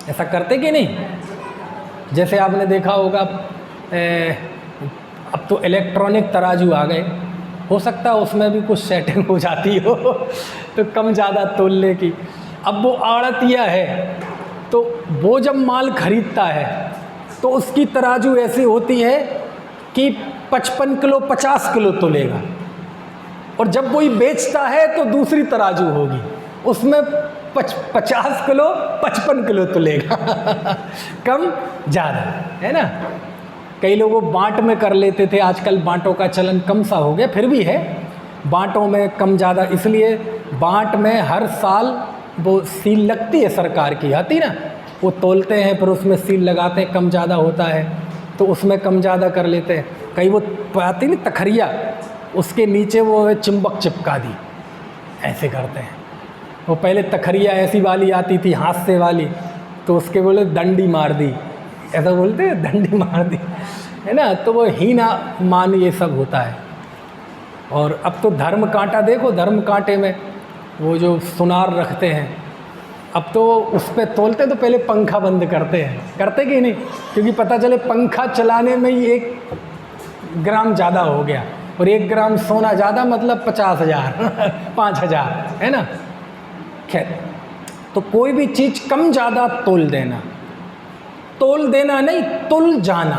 ऐसा करते कि नहीं। जैसे आपने देखा होगा अब तो इलेक्ट्रॉनिक तराजू आ गए, हो सकता है उसमें भी कुछ सेटिंग हो जाती हो तो कम ज़्यादा तौलने की। अब वो आड़तिया है तो वो जब माल खरीदता है तो उसकी तराजू ऐसी होती है कि 55 किलो 50 किलो तोलेगा, और जब वही बेचता है तो दूसरी तराजू होगी, उसमें 50 किलो 55 किलो तोलेगा कम ज़्यादा, है ना। कई लोग वो बाँट में कर लेते थे, आजकल बाँटों का चलन कम सा हो गया, फिर भी है बाँटों में कम ज़्यादा, इसलिए बाँट में हर साल वो सील लगती है सरकार की, आती ना, वो तोलते हैं फिर उसमें सील लगाते हैं, कम ज़्यादा होता है तो उसमें कम ज़्यादा कर लेते हैं। कई वो आती नहीं तखरिया, उसके नीचे वो चिंबक चिपका दी, ऐसे करते हैं। वो पहले तखरिया ऐसी वाली आती थी हाथ से वाली, तो उसके बोले डंडी मार दी, ऐसा बोलते हैं, डंडी मार दी, है ना। तो वो हीना मान ये सब होता है। और अब तो धर्म कांटा देखो, धर्म कांटे में वो जो सुनार रखते हैं, अब तो उस पर तोलते तो पहले पंखा बंद करते हैं, करते कि नहीं, क्योंकि पता चले पंखा चलाने में ही 1 ग्राम ज़्यादा हो गया, और 1 ग्राम सोना ज़्यादा मतलब 50,000 5,000, है ना। खैर, तो कोई भी चीज़ कम ज़्यादा तोल देना, तोल देना नहीं, तुल जाना।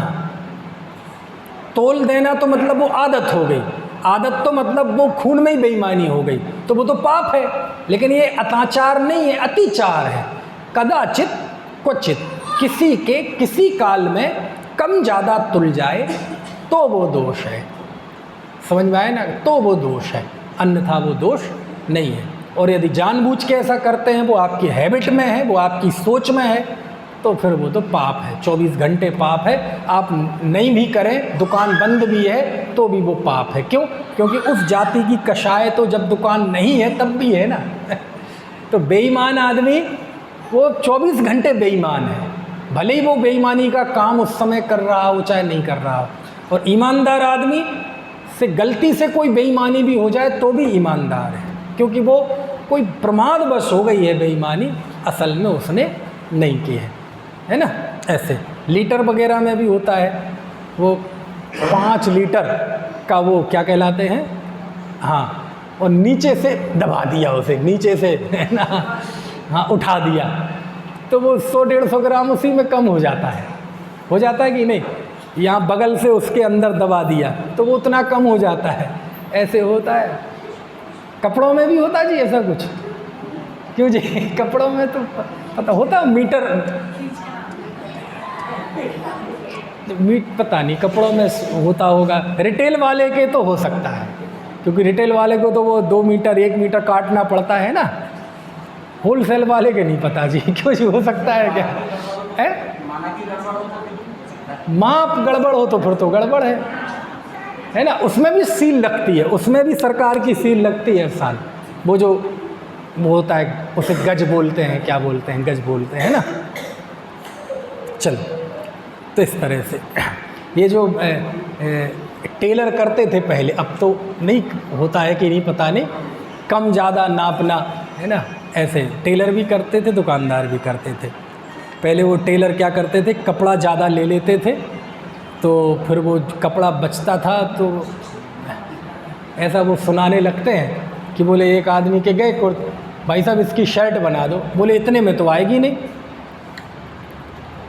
तोल देना तो मतलब वो आदत हो गई, आदत तो मतलब वो खून में ही बेईमानी हो गई, तो वो तो पाप है। लेकिन ये अत्याचार नहीं है, अतिचार है। कदाचित क्वचित किसी के किसी काल में कम ज़्यादा तुल जाए तो वो दोष है, समझ में आए ना, तो वो दोष है, अन्यथा वो दोष नहीं है। और यदि जानबूझ के ऐसा करते हैं, वो आपकी हैबिट में है, वो आपकी सोच में है, तो फिर वो तो पाप है, 24 घंटे पाप है। आप नहीं भी करें, दुकान बंद भी है तो भी वो पाप है। क्यों? क्योंकि उस जाति की कषाय तो जब दुकान नहीं है तब भी है ना तो बेईमान आदमी वो 24 घंटे बेईमान है, भले ही वो बेईमानी का काम उस समय कर रहा हो चाहे नहीं कर रहा हो। और ईमानदार आदमी से गलती से कोई बेईमानी भी हो जाए तो भी ईमानदार है, क्योंकि वो कोई प्रमादवश हो गई है बेईमानी, असल में उसने नहीं की है ना। ऐसे लीटर वगैरह में भी होता है, वो 5 लीटर का वो क्या कहलाते हैं, हाँ, और नीचे से दबा दिया उसे, नीचे से है ना, हाँ, उठा दिया तो वो 100-150 ग्राम उसी में कम हो जाता है कि नहीं। यहाँ बगल से उसके अंदर दबा दिया तो वो उतना कम हो जाता है। ऐसे होता है, कपड़ों में भी होता है जी ऐसा कुछ। क्यों जी? कपड़ों में तो पता होता मीटर, पता नहीं कपड़ों में होता होगा। रिटेल वाले के तो हो सकता है, क्योंकि रिटेल वाले को तो वो 2 मीटर 1 मीटर काटना पड़ता है ना। होलसेल वाले के नहीं पता जी। क्यों जी? हो सकता है क्या है? माप गड़बड़ हो तो फिर तो गड़बड़ है ना। उसमें भी सील लगती है, उसमें भी सरकार की सील लगती है साल। वो जो वो होता है उसे गज बोलते हैं, क्या बोलते हैं, गज बोलते हैं ना। चलो, तो इस तरह से ये जो टेलर करते थे पहले, अब तो नहीं होता है कि नहीं पता नहीं, कम ज़्यादा नापना है ना। ऐसे टेलर भी करते थे, दुकानदार भी करते थे। पहले वो टेलर क्या करते थे, कपड़ा ज़्यादा ले लेते थे, तो फिर वो कपड़ा बचता था तो ऐसा वो सुनाने लगते हैं कि बोले एक आदमी के गए, भाई साहब इसकी शर्ट बना दो। बोले इतने में तो आएगी नहीं।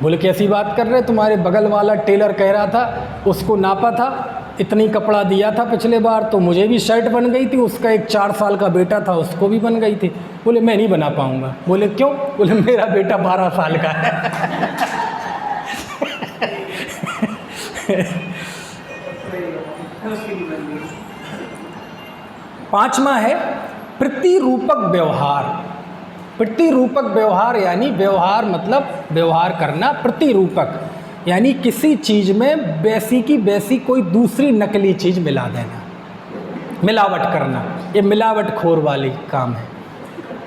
बोले कैसी बात कर रहे, तुम्हारे बगल वाला टेलर कह रहा था, उसको नापा था, इतनी कपड़ा दिया था पिछले बार, तो मुझे भी शर्ट बन गई थी, उसका एक 4 साल का बेटा था, उसको भी बन गई थी। बोले मैं नहीं बना पाऊँगा। बोले क्यों? बोले मेरा बेटा 12 साल का है। 5वां है प्रतिरूपक व्यवहार। प्रतिरूपक व्यवहार यानी व्यवहार मतलब व्यवहार करना, प्रतिरूपक यानी किसी चीज़ में वैसी की वैसी कोई दूसरी नकली चीज़ मिला देना, मिलावट करना। ये मिलावटखोर वाली काम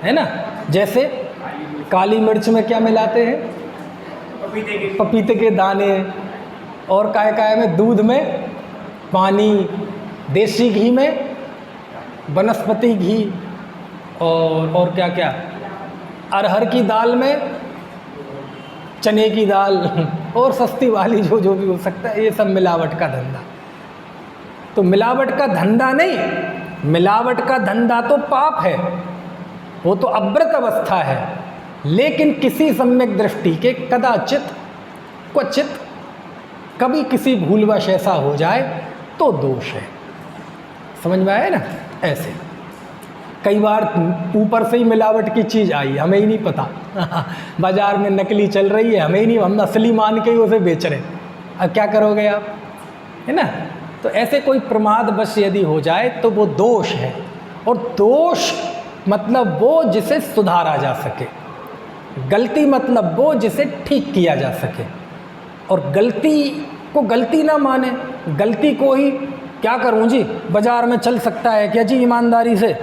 है ना। जैसे काली मिर्च में क्या मिलाते हैं? पपीते के दाने, और काय में दूध में पानी, देसी घी में वनस्पति घी, और क्या क्या, अरहर की दाल में चने की दाल, और सस्ती वाली जो भी हो सकता है, ये सब मिलावट का धंधा। तो मिलावट का धंधा नहीं, मिलावट का धंधा तो पाप है, वो तो अव्रत अवस्था है। लेकिन किसी सम्यक दृष्टि के कदाचित क्वचित कभी किसी भूलवश ऐसा हो जाए तो दोष है। समझ में आया ना? ऐसे कई बार ऊपर से ही मिलावट की चीज़ आई, हमें ही नहीं पता। बाज़ार में नकली चल रही है, हमें ही नहीं, हम असली मान के ही उसे बेच रहे। अब क्या करोगे आप, है ना। तो ऐसे कोई प्रमादवश यदि हो जाए तो वो दोष है। और दोष मतलब वो जिसे सुधारा जा सके, गलती मतलब वो जिसे ठीक किया जा सके। और गलती को गलती ना माने, गलती को ही क्या करूं जी, बाज़ार में चल सकता है क्या जी ईमानदारी से,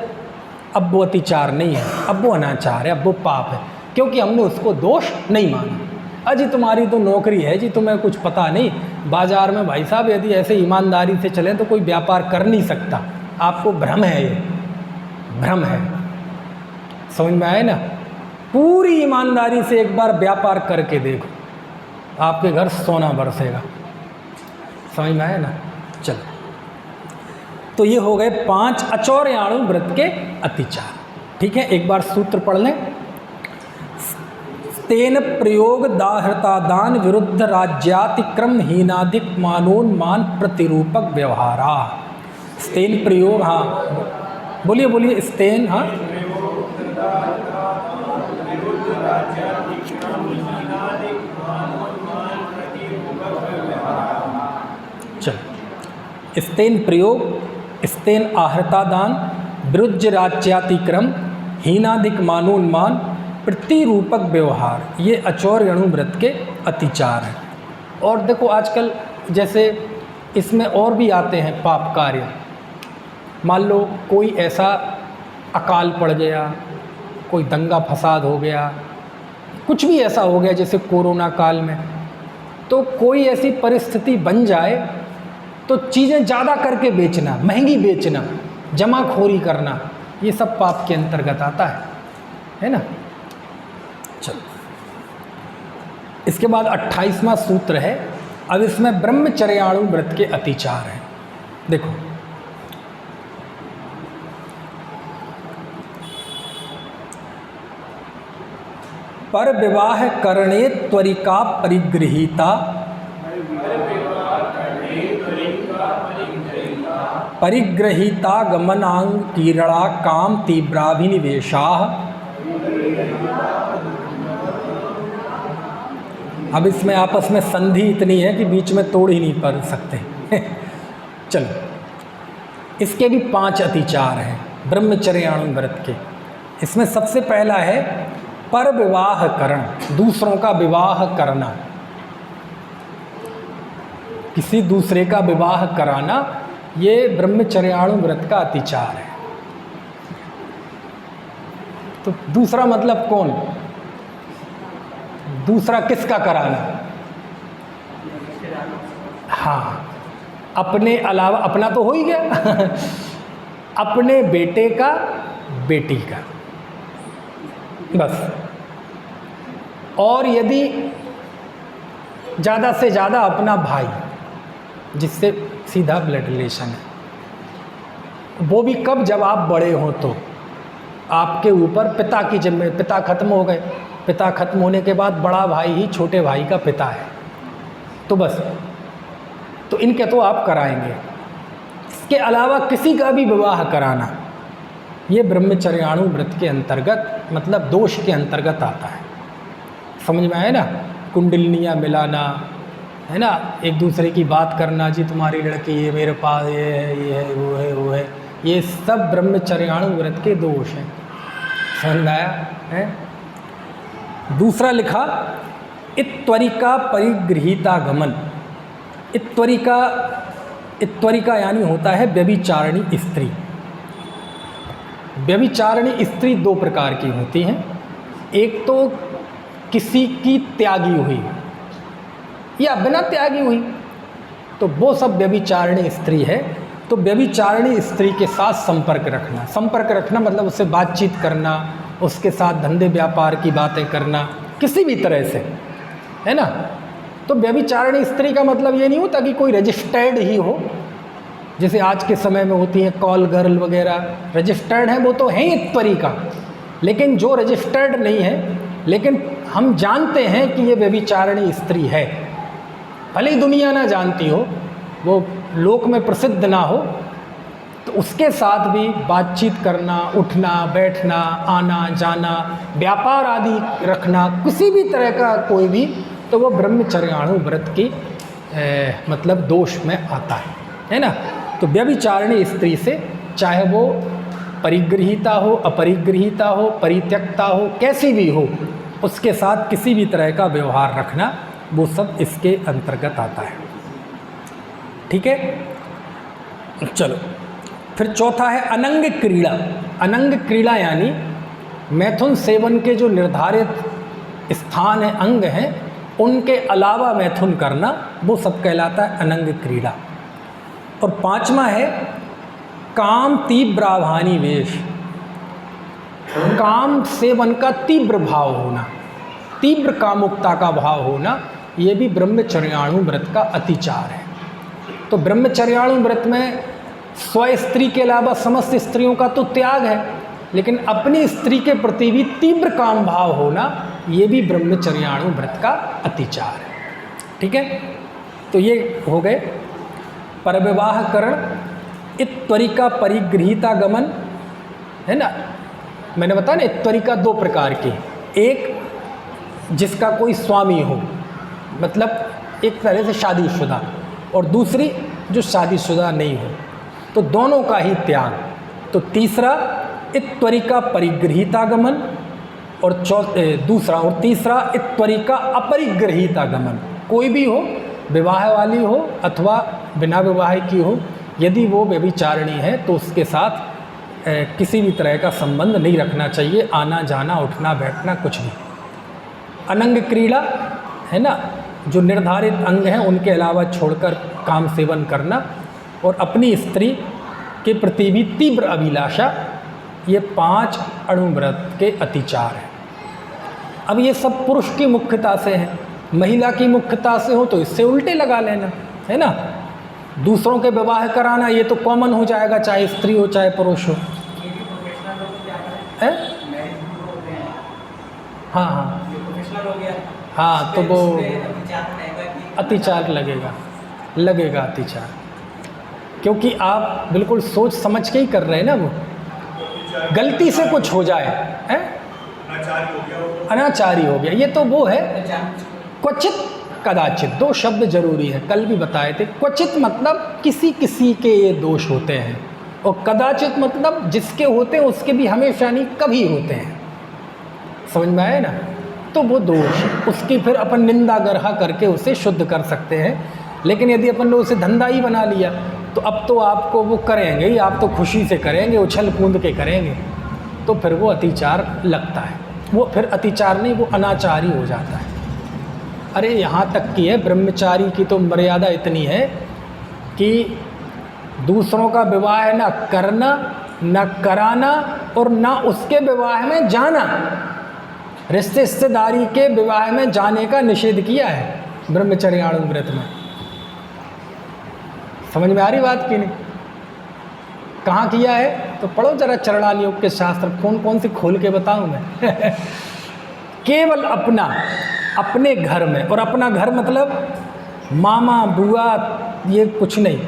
अब वो अतिचार नहीं है, अब वो अनाचार है, अब वो पाप है, क्योंकि हमने उसको दोष नहीं माना। अजी तुम्हारी तो नौकरी है जी, तुम्हें कुछ पता नहीं, बाज़ार में भाई साहब यदि ऐसे ईमानदारी से चलें तो कोई व्यापार कर नहीं सकता, आपको भ्रम है, ये भ्रम है। समझ में आए ना। पूरी ईमानदारी से एक बार व्यापार करके देखो, आपके घर सोना बरसेगा। समझ में आया ना। चलो, तो ये हो गए 5 अचौर्याणु व्रत के अतिचार। ठीक है, एक बार सूत्र पढ़ लें। तेन प्रयोग दाहृतादान विरुद्ध राज्यातिक्रम हीनाधिक मानोन्मान प्रतिरूपक व्यवहारा। स्तेन प्रयोग, हाँ बोलिए बोलिए, स्तेन, हाँ चलो। स्तेन प्रयोग, स्तेन आहृतादान, विरुद्ध राज्यातिक्रम, हीनाधिक मानोन्मान, प्रतिरूपक व्यवहार, ये अचौर्याणु व्रत के अतिचार हैं। और देखो आजकल जैसे इसमें और भी आते हैं पाप कार्य। मान लो कोई ऐसा अकाल पड़ गया, कोई दंगा फसाद हो गया, कुछ भी ऐसा हो गया जैसे कोरोना काल में, तो कोई ऐसी परिस्थिति बन जाए तो चीज़ें ज़्यादा करके बेचना, महंगी बेचना, जमाखोरी करना, ये सब पाप के अंतर्गत आता है ना। चलो, इसके बाद 28वां सूत्र है। अब इसमें ब्रह्मचर्याणु व्रत के अतिचार हैं। देखो, पर विवाह करणे त्वरिका परिगृहीता, परिगृहीता गमनांग कीरणा काम तीव्राभिनिवेशा। अब इसमें आपस में संधि इतनी है कि बीच में तोड़ ही नहीं पा सकते। चलो, इसके भी 5 अतिचार हैं ब्रह्मचर्याणु व्रत के। इसमें सबसे पहला है पर विवाह करण, दूसरों का विवाह करना, किसी दूसरे का विवाह कराना, ये ब्रह्मचर्याणु व्रत का अतिचार है। तो दूसरा मतलब कौन? दूसरा किसका कराना? हाँ, अपने अलावा, अपना तो हो ही गया अपने बेटे का, बेटी का, बस। और यदि ज़्यादा से ज़्यादा अपना भाई, जिससे सीधा ब्लड रिलेशन है, वो भी कब? जब आप बड़े हो तो आपके ऊपर पिता की जिम्मेदारी, पिता खत्म हो गए, पिता खत्म होने के बाद बड़ा भाई ही छोटे भाई का पिता है, तो बस, तो इनके तो आप कराएंगे। इसके अलावा किसी का भी विवाह कराना, ये ब्रह्मचर्याणु व्रत के अंतर्गत, मतलब दोष के अंतर्गत आता है। समझ में आया ना? कुंडलिनियाँ मिलाना, है ना, एक दूसरे की बात करना, जी तुम्हारी लड़की ये मेरे पास, ये है, ये है, वो है, वो है, ये सब ब्रह्मचर्याणु व्रत के दोष हैं। समझ में आया है? दूसरा लिखा इत्वरिका परिगृहीता गमन। इत्वरिका यानी होता है व्यभिचारिणी स्त्री। व्यभिचारिणी स्त्री 2 प्रकार की होती हैं। एक तो किसी की त्यागी हुई या बिना त्यागी हुई, तो वो सब व्यभिचारिणी स्त्री है। तो व्यभिचारिणी स्त्री के साथ संपर्क रखना, संपर्क रखना मतलब उससे बातचीत करना, उसके साथ धंधे व्यापार की बातें करना, किसी भी तरह से, है ना। तो व्यभिचारिणी स्त्री का मतलब ये नहीं होता कि कोई रजिस्टर्ड ही हो, जैसे आज के समय में होती है कॉल गर्ल वगैरह, रजिस्टर्ड है वो तो है ही त्वरिका। लेकिन जो रजिस्टर्ड नहीं है, लेकिन हम जानते हैं कि ये व्यभिचारिणी स्त्री है, भले ही दुनिया ना जानती हो, वो लोक में प्रसिद्ध ना हो, तो उसके साथ भी बातचीत करना, उठना बैठना, आना जाना, व्यापार आदि रखना, किसी भी तरह का कोई भी, तो वो ब्रह्मचर्याणु व्रत की मतलब दोष में आता है ना। तो व्यभिचारिणी स्त्री से, चाहे वो परिगृहीता हो, अपरिगृहीता हो, परित्यक्ता हो, कैसी भी हो, उसके साथ किसी भी तरह का व्यवहार रखना, वो सब इसके अंतर्गत आता है। ठीक है। चलो, फिर चौथा है अनंग क्रीड़ा। अनंग क्रीड़ा यानी मैथुन सेवन के जो निर्धारित स्थान है, अंग हैं, उनके अलावा मैथुन करना, वो सब कहलाता है अनंग क्रीड़ा। और 5वां है काम तीव्राभानी वेश। काम सेवन का तीव्र भाव होना, तीव्र कामुकता का भाव होना, ये भी ब्रह्मचर्याणु व्रत का अतिचार है। तो ब्रह्मचर्याणु व्रत में स्व स्त्री के अलावा समस्त स्त्रियों का तो त्याग है, लेकिन अपनी स्त्री के प्रति भी तीव्र काम भाव होना, ये भी ब्रह्मचर्याणु व्रत का अतिचार है। ठीक है। तो ये हो गए परविवाह करण, इत्वरिका परिगृहीता गमन, है ना। मैंने बताया ना, इत्वरिका 2 प्रकार की, एक जिसका कोई स्वामी हो, मतलब एक तरह से शादीशुदा, और दूसरी जो शादीशुदा नहीं हो, तो दोनों का ही त्याग। तो तीसरा इत्वरिका परिगृहीता गमन, और दूसरा और तीसरा इत्वरिका अपरिगृहीता गमन। कोई भी हो, विवाह वाली हो अथवा बिना विवाह की हो, यदि वो व्यभिचारिणी है तो उसके साथ किसी भी तरह का संबंध नहीं रखना चाहिए, आना जाना उठना बैठना कुछ भी, अनंग क्रीड़ा है ना, जो निर्धारित अंग हैं उनके अलावा छोड़कर काम सेवन करना, और अपनी स्त्री के प्रति भी तीव्र अभिलाषा, ये 5 अणुव्रत के अतिचार हैं। अब ये सब पुरुष की मुख्यता से हैं, महिला की मुख्यता से हो तो इससे उल्टे लगा लेना, है ना। दूसरों के विवाह कराना ये तो कॉमन हो जाएगा, चाहे स्त्री हो चाहे पुरुष हो। हाँ हाँ हाँ, तो वो अतिचार लगेगा अतिचार, क्योंकि आप बिल्कुल सोच समझ के ही कर रहे हैं ना। वो गलती से कुछ हो जाए हैं, अनाचारी हो गया, ये तो वो है। क्वचित कदाचित, 2 शब्द जरूरी है, कल भी बताए थे। क्वचित मतलब किसी किसी के ये दोष होते हैं, और कदाचित मतलब जिसके होते हैं उसके भी हमेशा नहीं, कभी होते हैं। समझ में आए ना। तो वो दोष, उसकी फिर अपन निंदा गरहा करके उसे शुद्ध कर सकते हैं। लेकिन यदि अपन लोग उसे धंधा ही बना लिया तो अब तो आपको वो करेंगे ही, आप तो खुशी से करेंगे, उछल कूद के करेंगे, तो फिर वो अतिचार लगता है। वो फिर अतिचार नहीं, वो अनाचारी हो जाता है। अरे यहाँ तक की है, ब्रह्मचारी की तो मर्यादा इतनी है कि दूसरों का विवाह न करना, न कराना, और न उसके विवाह में जाना। रिश्तेदारी के विवाह में जाने का निषेध किया है ब्रह्मचर्याणु व्रत में। समझ में आ रही बात की नहीं? कहाँ किया है तो पढ़ो जरा चरणाल योग के शास्त्र, कौन कौन से खोल के बताऊं मैं। केवल अपने घर में, और अपना घर मतलब मामा बुआ ये कुछ नहीं,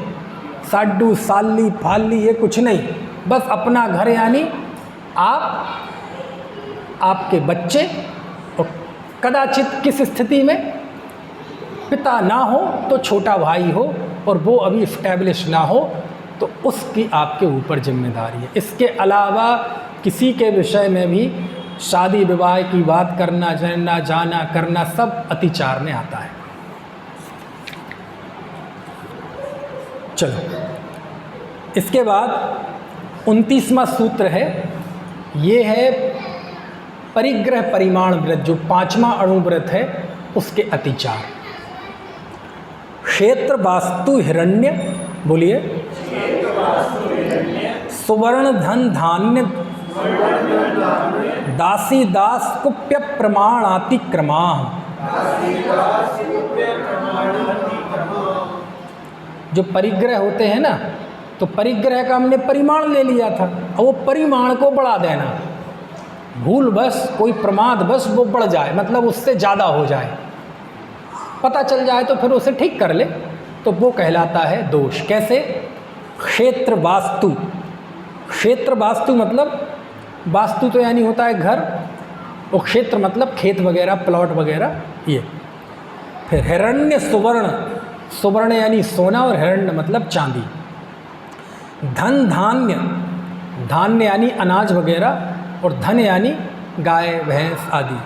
साडू साली फाली ये कुछ नहीं, बस अपना घर, यानी आप, आपके बच्चे, और कदाचित किस स्थिति में पिता ना हो तो छोटा भाई हो, और वो अभी इस्टेब्लिश ना हो तो उसकी आपके ऊपर जिम्मेदारी है। इसके अलावा किसी के विषय में भी शादी विवाह की बात करना, जाना करना सब अतिचार में आता है। चलो, इसके बाद 29वां सूत्र है, ये है परिग्रह परिमाण व्रत, जो 5वां अणुव्रत है उसके अतिचार। क्षेत्र वास्तु हिरण्य, बोलिए, सुवर्ण धन धान्य दासी दास कुप्य प्रमाणातिक्रमा। जो परिग्रह होते हैं ना, तो परिग्रह का हमने परिमाण ले लिया था, और वो परिमाण को बढ़ा देना, भूल बस, कोई प्रमाद बस वो बढ़ जाए, मतलब उससे ज़्यादा हो जाए, पता चल जाए तो फिर उसे ठीक कर ले, तो वो कहलाता है दोष। कैसे? क्षेत्र वास्तु, क्षेत्र वास्तु मतलब, वास्तु तो यानी होता है घर, और क्षेत्र मतलब खेत वगैरह, प्लॉट वगैरह ये। फिर हिरण्य सुवर्ण, सुवर्ण यानी सोना, और हिरण्य मतलब चांदी। धन धान्य, धान्य यानी अनाज वगैरह, और धन यानी गाय भैंस आदि,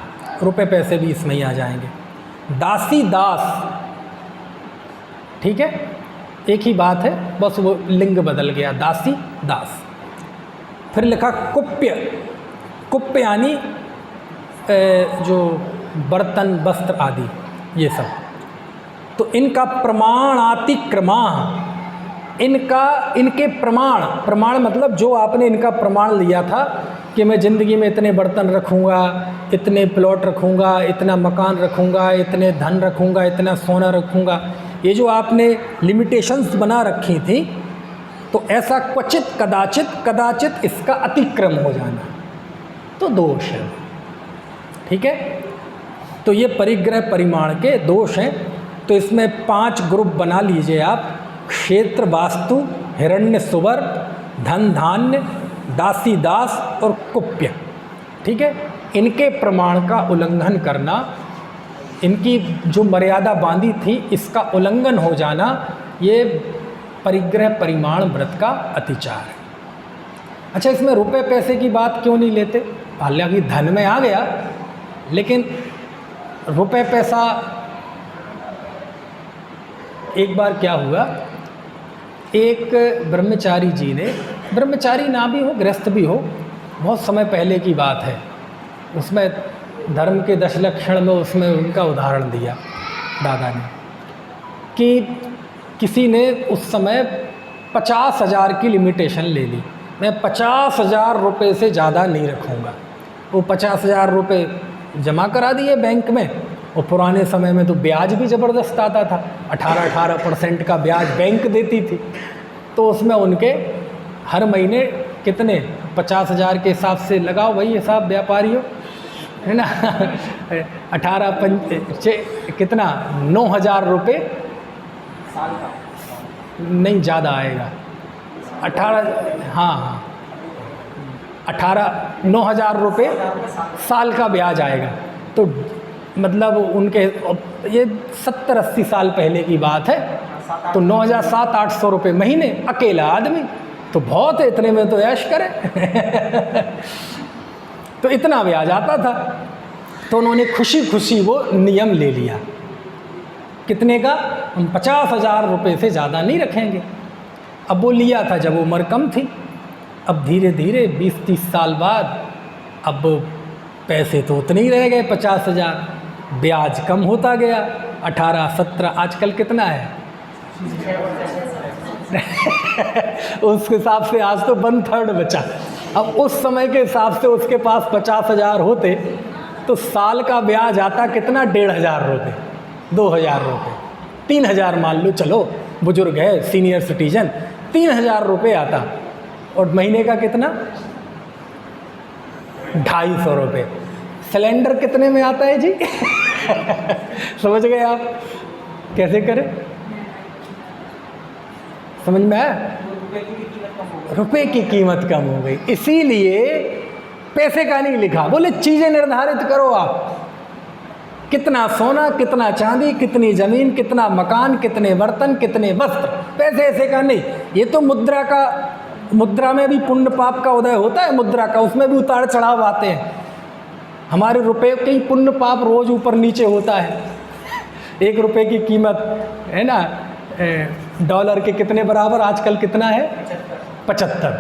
रुपए पैसे भी इसमें ही आ जाएंगे। दासी दास, ठीक है, एक ही बात है, बस वो लिंग बदल गया, दासी दास। फिर लिखा कुप्य, कुप्य यानी जो बर्तन वस्त्र आदि ये सब। तो इनका प्रमाणातिक्रमा, इनके प्रमाण, प्रमाण मतलब जो आपने इनका प्रमाण लिया था कि मैं ज़िंदगी में इतने बर्तन रखूँगा, इतने प्लॉट रखूँगा, इतना मकान रखूँगा, इतने धन रखूँगा, इतना सोना रखूँगा, ये जो आपने लिमिटेशंस बना रखी थी, तो ऐसा क्वचित कदाचित इसका अतिक्रम हो जाना तो दोष है। ठीक है, तो ये परिग्रह परिमाण के दोष हैं। तो इसमें 5 ग्रुप बना लीजिए आप, क्षेत्र वास्तु, हिरण्य सुवर, धन धान्य, दासी दास और कुप्य। ठीक है, इनके प्रमाण का उल्लंघन करना, इनकी जो मर्यादा बांधी थी इसका उल्लंघन हो जाना, ये परिग्रह परिमाण व्रत का अतिचार है। अच्छा, इसमें रुपए पैसे की बात क्यों नहीं लेते? हालांकि धन में आ गया, लेकिन रुपए पैसा, एक बार क्या हुआ, एक ब्रह्मचारी जी ने, ब्रह्मचारी ना भी हो गृहस्थ भी हो, बहुत समय पहले की बात है, उसमें धर्म के 10 लक्षण में उसमें उनका उदाहरण दिया दादा ने कि किसी ने उस समय 50,000 की लिमिटेशन ले ली, मैं 50,000 रुपये से ज़्यादा नहीं रखूँगा। वो 50,000 रुपये जमा करा दिए बैंक में, और पुराने समय में तो ब्याज भी ज़बरदस्त आता था, 18% का ब्याज बैंक देती थी। तो उसमें उनके हर महीने कितने 50,000 के हिसाब से लगाओ भाई हिसाब व्यापारियों, है ना कितना 9,000 रुपये साल का नहीं ज़्यादा आएगा, 9,000 रुपये साल का ब्याज आएगा। तो मतलब उनके ये 70-80 साल पहले की बात है, तो 9,700-800 रुपये महीने, अकेला आदमी तो बहुत है, इतने में तो ऐश करे तो इतना ब्याज आता था। तो उन्होंने खुशी खुशी वो नियम ले लिया, कितने का, हम 50,000 रुपये से ज़्यादा नहीं रखेंगे। अब वो लिया था जब उम्र कम थी, अब धीरे धीरे 20-30 साल बाद अब पैसे तो उतने ही रह गए 50,000, ब्याज कम होता गया, 18-17, आजकल कितना है उस हिसाब से आज तो 1/3 बचा। अब उस समय के हिसाब से उसके पास 50,000 होते तो साल का ब्याज आता कितना, 1,500 रुपये, 2,000 रुपये, 3,000 मान लो, चलो बुजुर्ग है, सीनियर सिटीजन, 3,000 रुपये आता, और महीने का कितना, 250 रुपये। सिलेंडर कितने में आता है जी समझ गए आप कैसे करें, समझ में आया, रुपए की कीमत कम हो गई, इसीलिए पैसे का नहीं लिखा, बोले चीज़ें निर्धारित करो आप, कितना सोना, कितना चांदी, कितनी ज़मीन, कितना मकान, कितने बर्तन, कितने वस्त्र, पैसे ऐसे का नहीं। ये तो मुद्रा में भी पुण्य पाप का उदय होता है, मुद्रा का, उसमें भी उतार चढ़ाव आते हैं। हमारे रुपए के ही पुण्य पाप रोज़ ऊपर नीचे होता है। 1 रुपये की कीमत है ना, डॉलर के कितने बराबर आजकल कितना है, 75,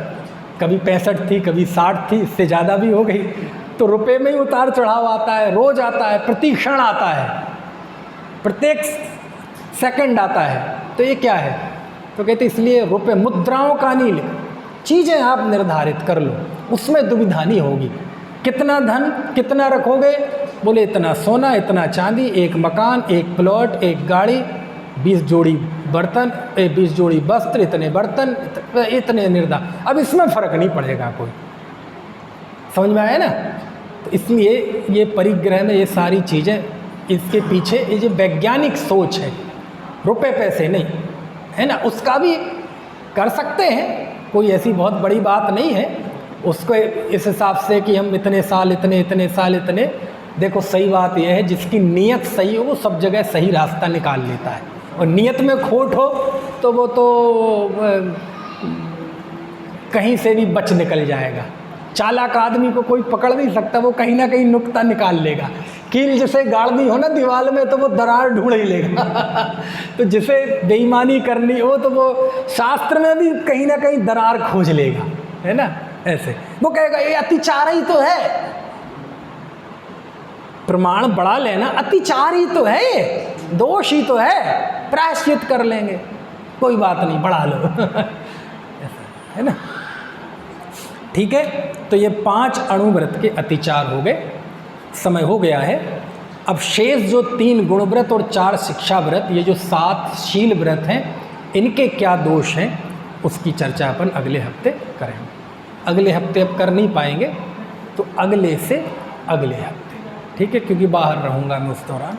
कभी 65 थी, कभी 60 थी, इससे ज़्यादा भी हो गई। तो रुपए में ही उतार चढ़ाव आता है, रोज़ आता है, प्रति क्षण आता है, प्रत्येक सेकंड आता है। तो ये क्या है, तो कहते इसलिए रुपए, मुद्राओं का नहीं लिख, चीज़ें आप निर्धारित कर लो, उसमें दुविधा नहीं होगी। कितना धन कितना रखोगे, बोले इतना सोना, इतना चांदी, 1 मकान, 1 प्लॉट, 1 गाड़ी, 20 जोड़ी बर्तन, 20 जोड़ी वस्त्र, इतने बर्तन, इतने निर्धार। अब इसमें फ़र्क नहीं पड़ेगा कोई, समझ में आया ना। तो इसलिए ये परिग्रह में ये सारी चीज़ें, इसके पीछे ये जो वैज्ञानिक सोच है, रुपए पैसे नहीं है ना, उसका भी कर सकते हैं, कोई ऐसी बहुत बड़ी बात नहीं है उसको इस हिसाब से कि हम इतने साल इतने साल इतने। देखो सही बात यह है, जिसकी नीयत सही हो वो सब जगह सही रास्ता निकाल लेता है, और नीयत में खोट हो तो वो तो कहीं से भी बच निकल जाएगा। चालाक आदमी को कोई पकड़ नहीं सकता, वो कहीं ना कहीं नुक्ता निकाल लेगा। कील जिसे गाड़नी हो ना दीवार में तो वो दरार ढूंढ ही लेगा तो जिसे बेईमानी करनी हो तो वो शास्त्र में भी कहीं ना कहीं दरार खोज लेगा, है ना। ऐसे वो कहेगा ये अतिचार ही तो है, प्रमाण बढ़ा लेना, अतिचार ही तो है, ये दोष ही तो है, प्रायश्चित कर लेंगे, कोई बात नहीं बढ़ा लो ऐसा है ना। ठीक है, तो ये 5 अणुव्रत के अतिचार हो गए, समय हो गया है। अब शेष जो 3 गुण व्रत और 4 शिक्षा व्रत, ये जो 7 शील व्रत हैं, इनके क्या दोष हैं उसकी चर्चा अपन अगले हफ्ते करेंगे। अगले हफ्ते अब कर नहीं पाएंगे तो अगले से अगले हफ्ते, ठीक है, क्योंकि बाहर रहूँगा मैं उस दौरान।